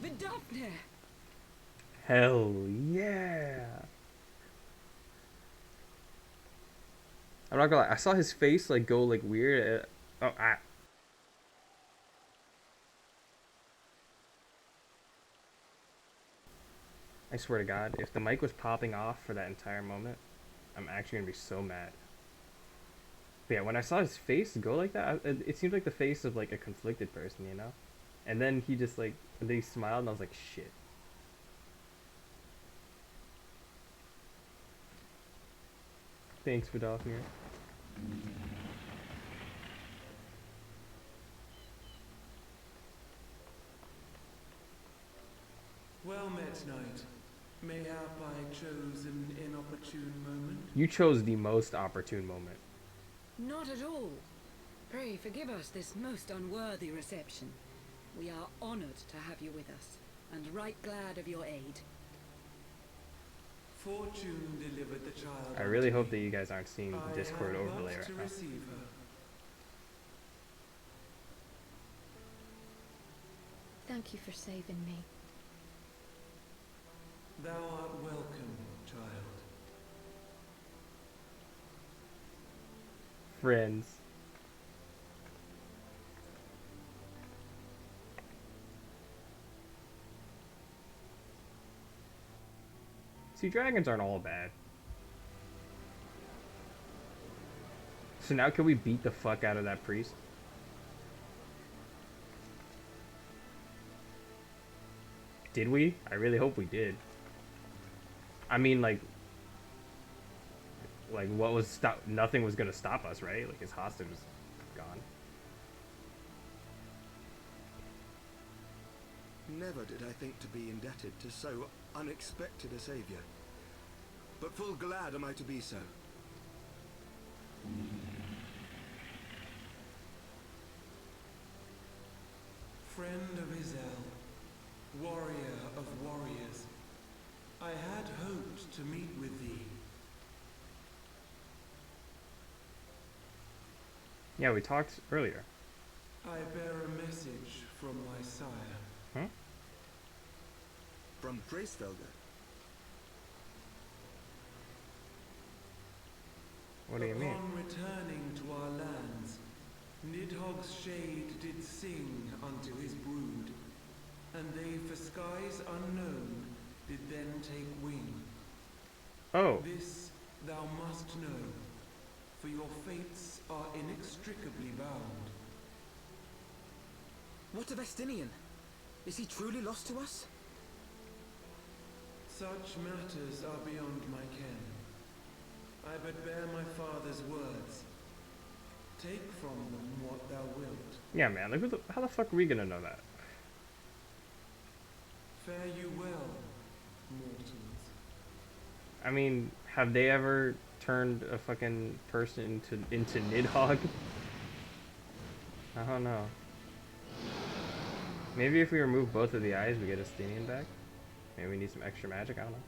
Vidofnir! Hell yeah! I'm not gonna lie, I saw his face like go like weird. I swear to God, if the mic was popping off for that entire moment, I'm actually gonna be so mad. But yeah, when I saw his face go like that, it seemed like the face of like a conflicted person, you know? And then he just like, they smiled and I was like, shit. Thanks, Vidofnir. Well met, knight. Mayhap I chose an inopportune moment. You chose the most opportune moment. Not at all. Pray forgive us this most unworthy reception. We are honored to have you with us, and right glad of your aid. Fortune delivered the child. I really hope that you guys aren't seeing the I Discord have overlay but right to now. receive her. Thank you for saving me. Thou art welcome, child. Friends. See, dragons aren't all bad. So now can we beat the fuck out of that priest? Did we? I really hope we did. I mean, like... Like, what was nothing was gonna stop us, right? Like, his hostage was gone. Never did I think to be indebted to so unexpected a savior. But full glad am I to be so. Friend of Izel, warrior of warriors, I had hoped to meet with thee. Yeah, we talked earlier. I bear a message from my sire. Huh? From Bracefelder. What do you mean? Upon returning to our lands, Nidhogg's shade did sing unto his brood, and they for skies unknown did then take wing. Oh. This thou must know, for your fates are inextricably bound. What of Estinian? Is he truly lost to us? Such matters are beyond my ken. I but bear my father's words. Take from them what thou wilt. Yeah, man. Like, how the fuck are we gonna know that? Fare you well, mortals. I mean, have they ever turned a fucking person into Nidhogg? I don't know. Maybe if we remove both of the eyes, we get Estinian back. Maybe we need some extra magic. I don't know.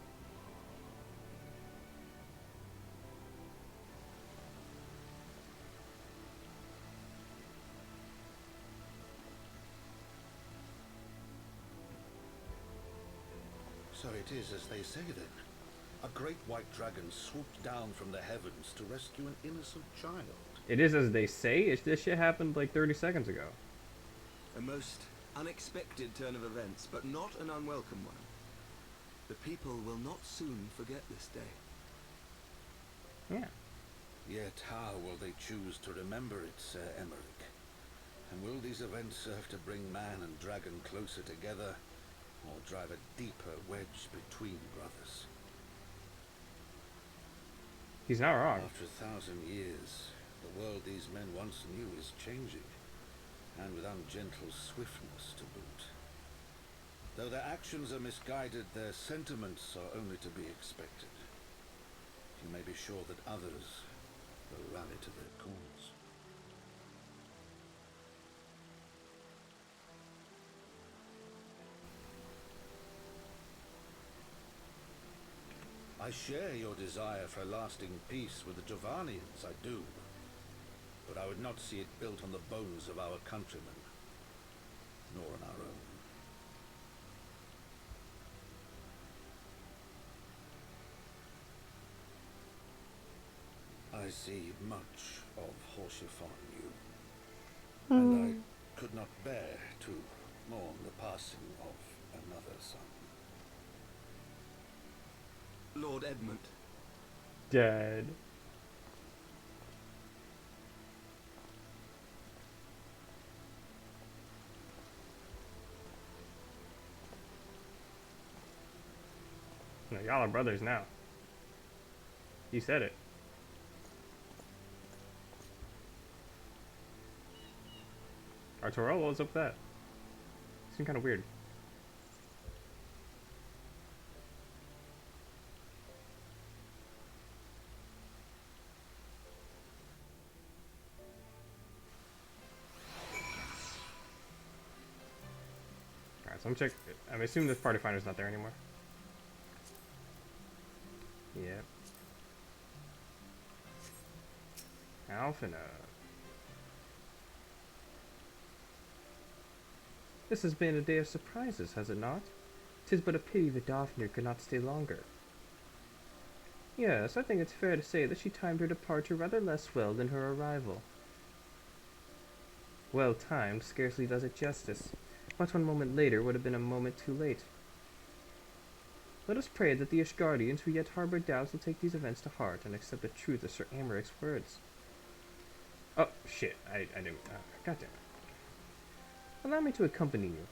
So it is as they say then. A great white dragon swooped down from the heavens to rescue an innocent child. It is as they say. This shit happened like 30 seconds ago. A most unexpected turn of events, but not an unwelcome one. The people will not soon forget this day. Yeah. Yet how will they choose to remember it, Sir Emmerich? And will these events serve to bring man and dragon closer together, or drive a deeper wedge between brothers? He's not wrong. After 1,000 years, the world these men once knew is changing, and with ungentle swiftness to boot. Though their actions are misguided, their sentiments are only to be expected. You may be sure that others will rally to their cause. I share your desire for lasting peace with the Javanians, I do. But I would not see it built on the bones of our countrymen, nor on our own. I see much of Horschiff on you, and I could not bear to mourn the passing of another son. Lord Edmund. Dead. No, y'all are brothers now. You said it. Arturo, what was up with that? Seemed kind of weird. Alright, so I'm checking. I'm assuming this party finder's not there anymore. Yep. Alphina. This has been a day of surprises, has it not? 'Tis but a pity the Daphne could not stay longer. Yes, I think it's fair to say that she timed her departure rather less well than her arrival. Well timed scarcely does it justice, but 1 moment later would have been a moment too late. Let us pray that the Ishgardians who yet harbor doubts will take these events to heart and accept the truth of Sir Amaric's words. Oh, shit, I didn't, goddammit. Allow me to accompany you.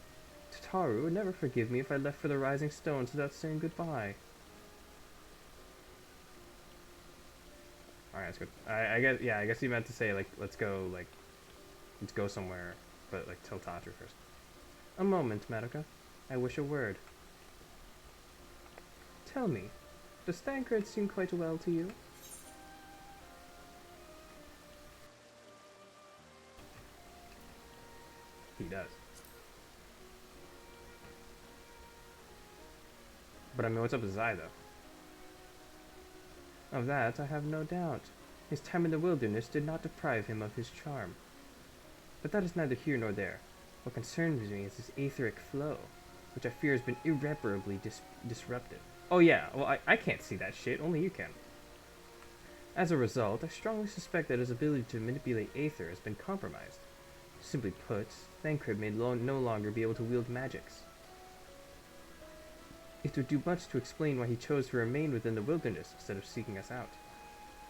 Tataru would never forgive me if I left for the Rising Stones without saying goodbye. Alright, let's go. I guess, yeah, I guess he meant to say, like, let's go somewhere, but, like, tell Tatru first. A moment, Madoka. I wish a word. Tell me, does Thancred seem quite well to you? He does. But I mean, what's up with Zai, though? Of that, I have no doubt. His time in the wilderness did not deprive him of his charm. But that is neither here nor there. What concerns me is his etheric flow, which I fear has been irreparably disrupted. Oh yeah, well I can't see that shit, only you can. As a result, I strongly suspect that his ability to manipulate aether has been compromised. Simply put, Thancred may no longer be able to wield magics. It would do much to explain why he chose to remain within the wilderness instead of seeking us out.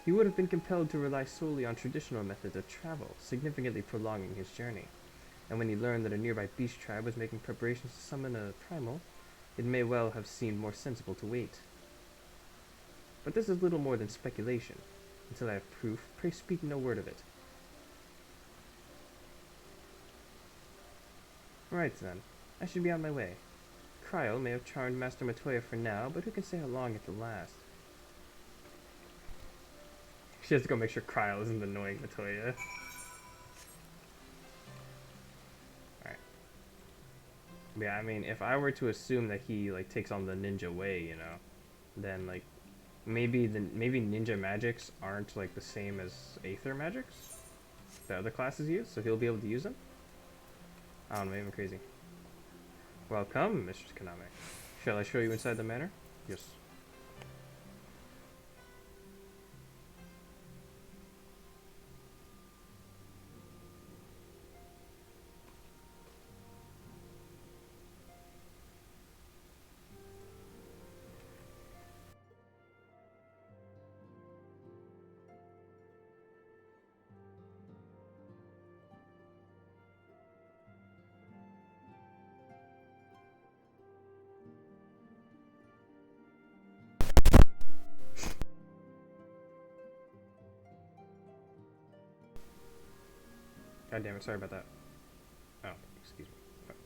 He would have been compelled to rely solely on traditional methods of travel, significantly prolonging his journey. And when he learned that a nearby beast tribe was making preparations to summon a primal, it may well have seemed more sensible to wait. But this is little more than speculation. Until I have proof, pray speak no word of it. Right then, I should be on my way. Cryo may have charmed Master Matoya for now, but who can say how long it will last? She has to go make sure Cryo isn't annoying Matoya. Alright. Yeah, I mean, if I were to assume that he, like, takes on the ninja way, you know, then, like, maybe ninja magics aren't, like, the same as aether magics that other classes use, so he'll be able to use them? I don't know, maybe I'm crazy. Welcome, Mr. Kaname. Shall I show you inside the manor? Yes. God damn it, sorry about that. Oh, excuse me. Okay.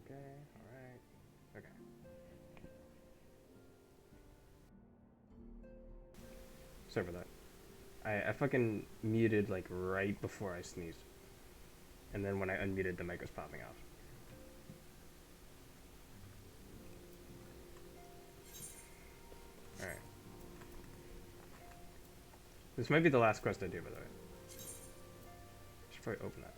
Okay, alright. Okay. Sorry for that. I fucking muted, like, right before I sneezed. And then when I unmuted, the mic was popping off. Alright. This might be the last quest I do, by the way. Should probably open that.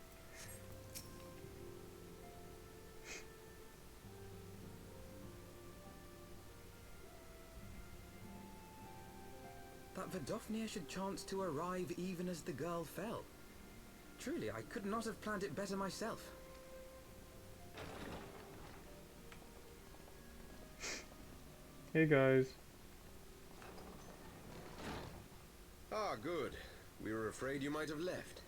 That Vidofnir should chance to arrive even as the girl fell. Truly, I could not have planned it better myself. Hey guys. Ah, good. We were afraid you might have left.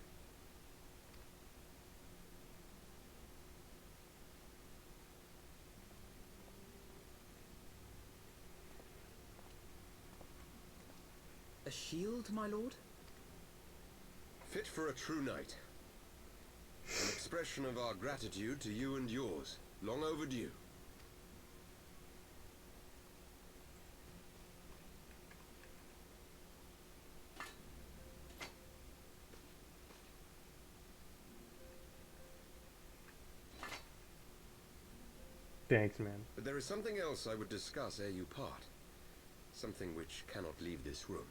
A shield, my lord? Fit for a true knight. An expression of our gratitude to you and yours. Long overdue. Thanks, man. But there is something else I would discuss ere you part. Something which cannot leave this room.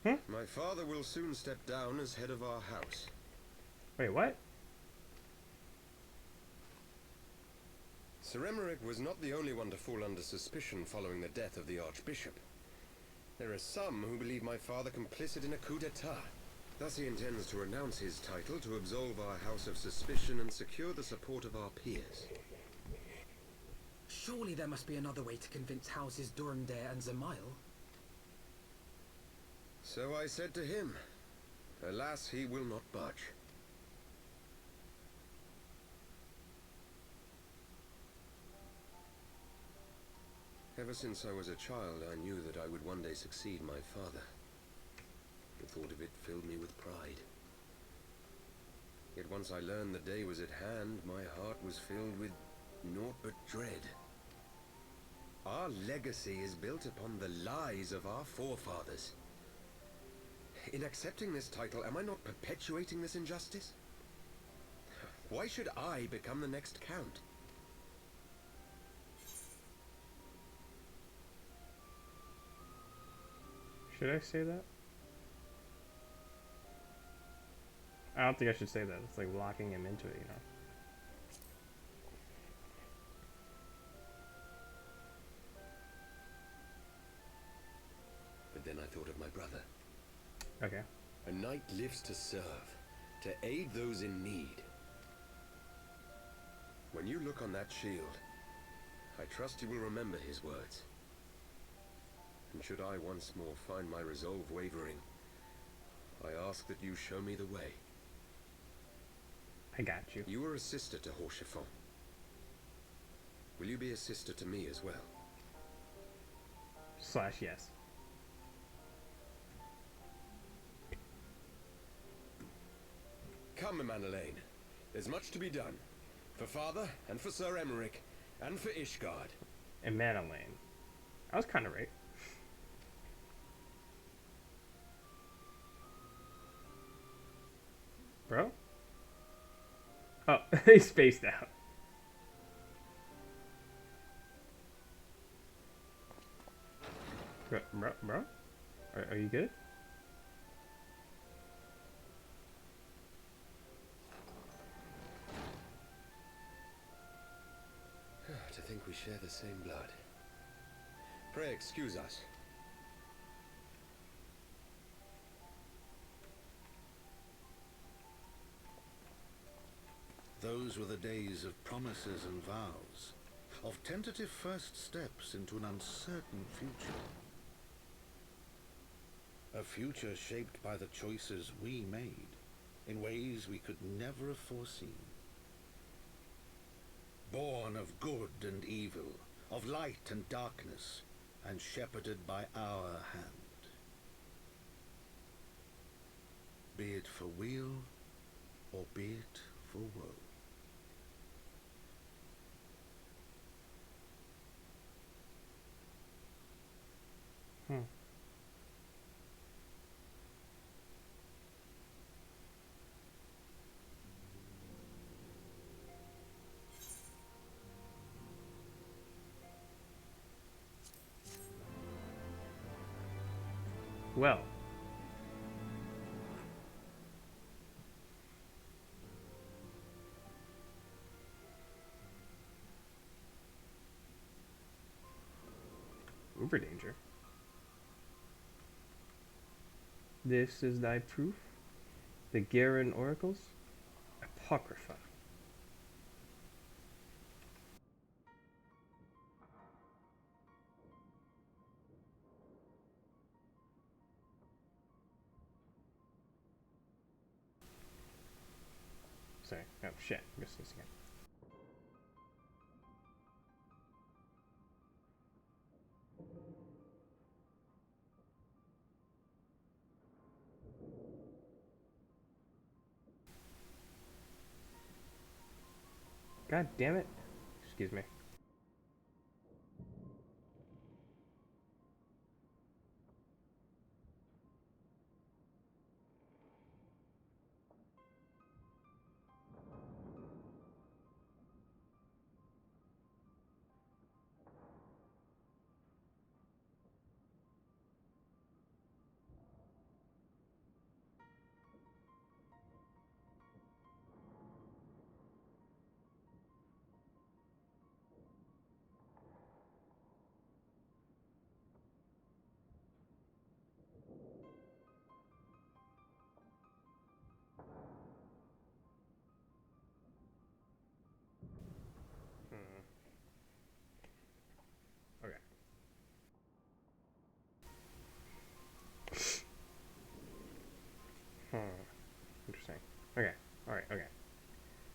My father will soon step down as head of our house. Wait, what? Sir Emmerich was not the only one to fall under suspicion following the death of the Archbishop. There are some who believe my father complicit in a coup d'etat. Thus he intends to renounce his title to absolve our house of suspicion and secure the support of our peers. Surely there must be another way to convince houses Durandare and Zemail. So I said to him. Alas, he will not budge. Ever since I was a child, I knew that I would one day succeed my father. The thought of it filled me with pride. Yet once I learned the day was at hand, my heart was filled with naught but dread. Our legacy is built upon the lies of our forefathers. In accepting this title, am I not perpetuating this injustice? Why should I become the next count? Should I say that? I don't think I should say that. It's like locking him into it, you know? But then I thought of my brother. Okay. A knight lives to serve, to aid those in need. When you look on that shield, I trust you will remember his words. And should I once more find my resolve wavering, I ask that you show me the way. I got you. You were a sister to Horchiffon. Will you be a sister to me as well? / yes. Come, Manelaine. There's much to be done. For father, and for Sir Emmerich, and for Ishgard. And Manelaine. I was kind of right. Bro? Oh, he spaced out. Bro? Are you good? To think we share the same blood. Pray excuse us. Those were the days of promises and vows, of tentative first steps into an uncertain future. A future shaped by the choices we made, in ways we could never have foreseen. Born of good and evil, of light and darkness, and shepherded by our hand. Be it for weal, or be it for woe. Well. Uber danger. This is thy proof? The Garen oracles? Apocrypha. Sorry. Oh shit. Missed this again. God damn it. Excuse me.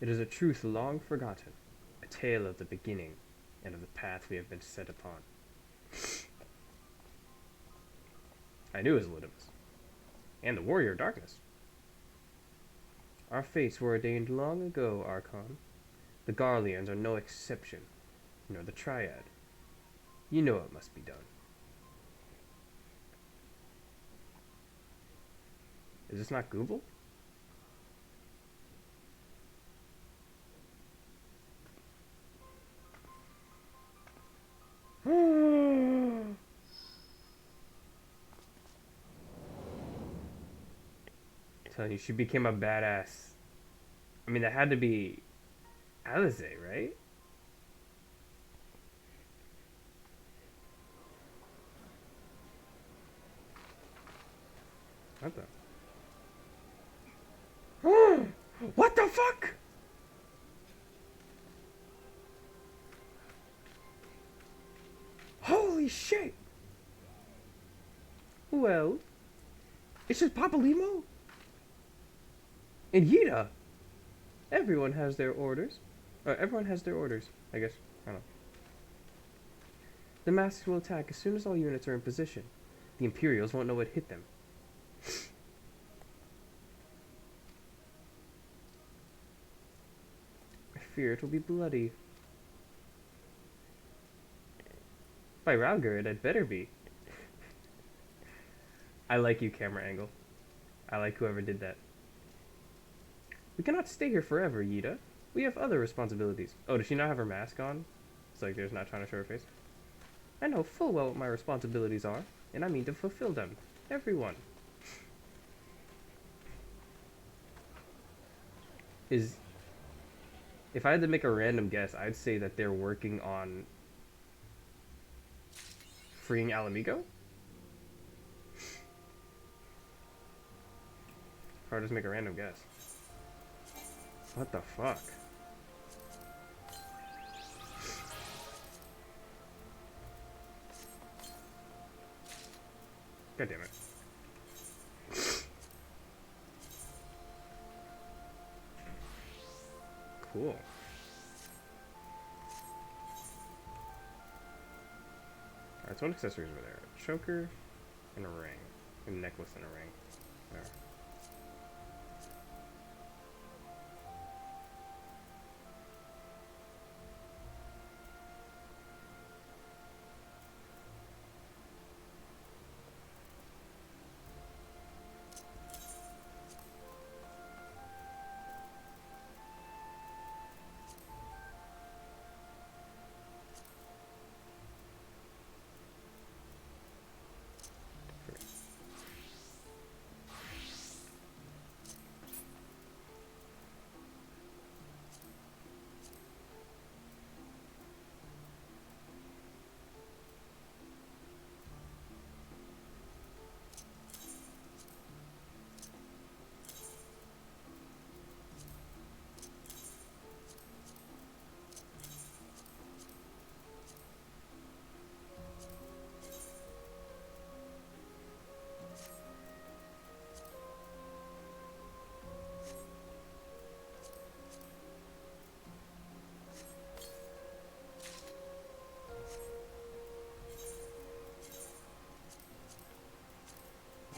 It is a truth long forgotten, a tale of the beginning and of the path we have been set upon. I knew it was Elidibus, and the Warrior of Darkness. Our fates were ordained long ago, Archon. The Garleans are no exception, nor the Triad. You know what must be done. Is this not Google? Telling you, she became a badass. I mean, that had to be Alize, right? What the? What the fuck? Holy shit! Well, it's just Papa Limo and Yida. Everyone has their orders. Everyone has their orders, I guess. I don't know. The masks will attack as soon as all units are in position. The Imperials won't know what hit them. I fear it will be bloody. By Ralgard, I'd better be. I like you, camera angle. I like whoever did that. We cannot stay here forever, Yida. We have other responsibilities. Oh, does she not have her mask on? It's like there's not trying to show her face. I know full well what my responsibilities are, and I mean to fulfill them. Everyone. If I had to make a random guess, I'd say that they're working on freeing Alamigo? Or I'll just make a random guess. What the fuck? God damn it. Cool. Alright, so what accessories were there? A choker and a ring. A necklace and a ring. There.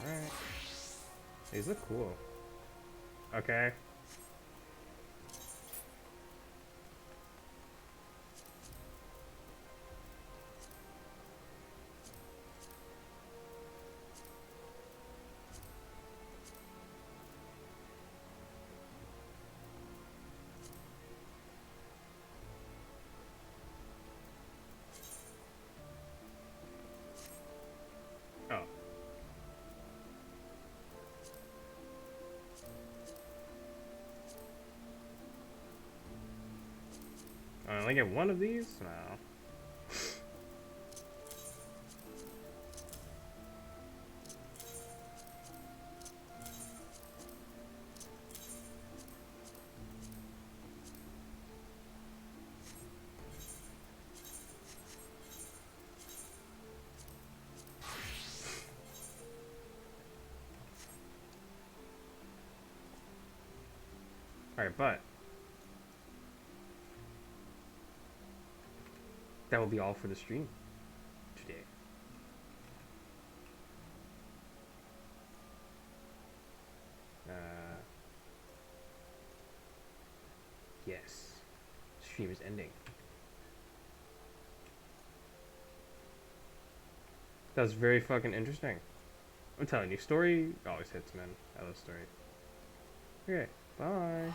Alright. These look cool. Okay. Oh. I only get one of these? No. Alright, but that will be all for the stream today. Yes. Stream is ending. That was very fucking interesting. I'm telling you, story always hits, man. I love story. Okay, bye.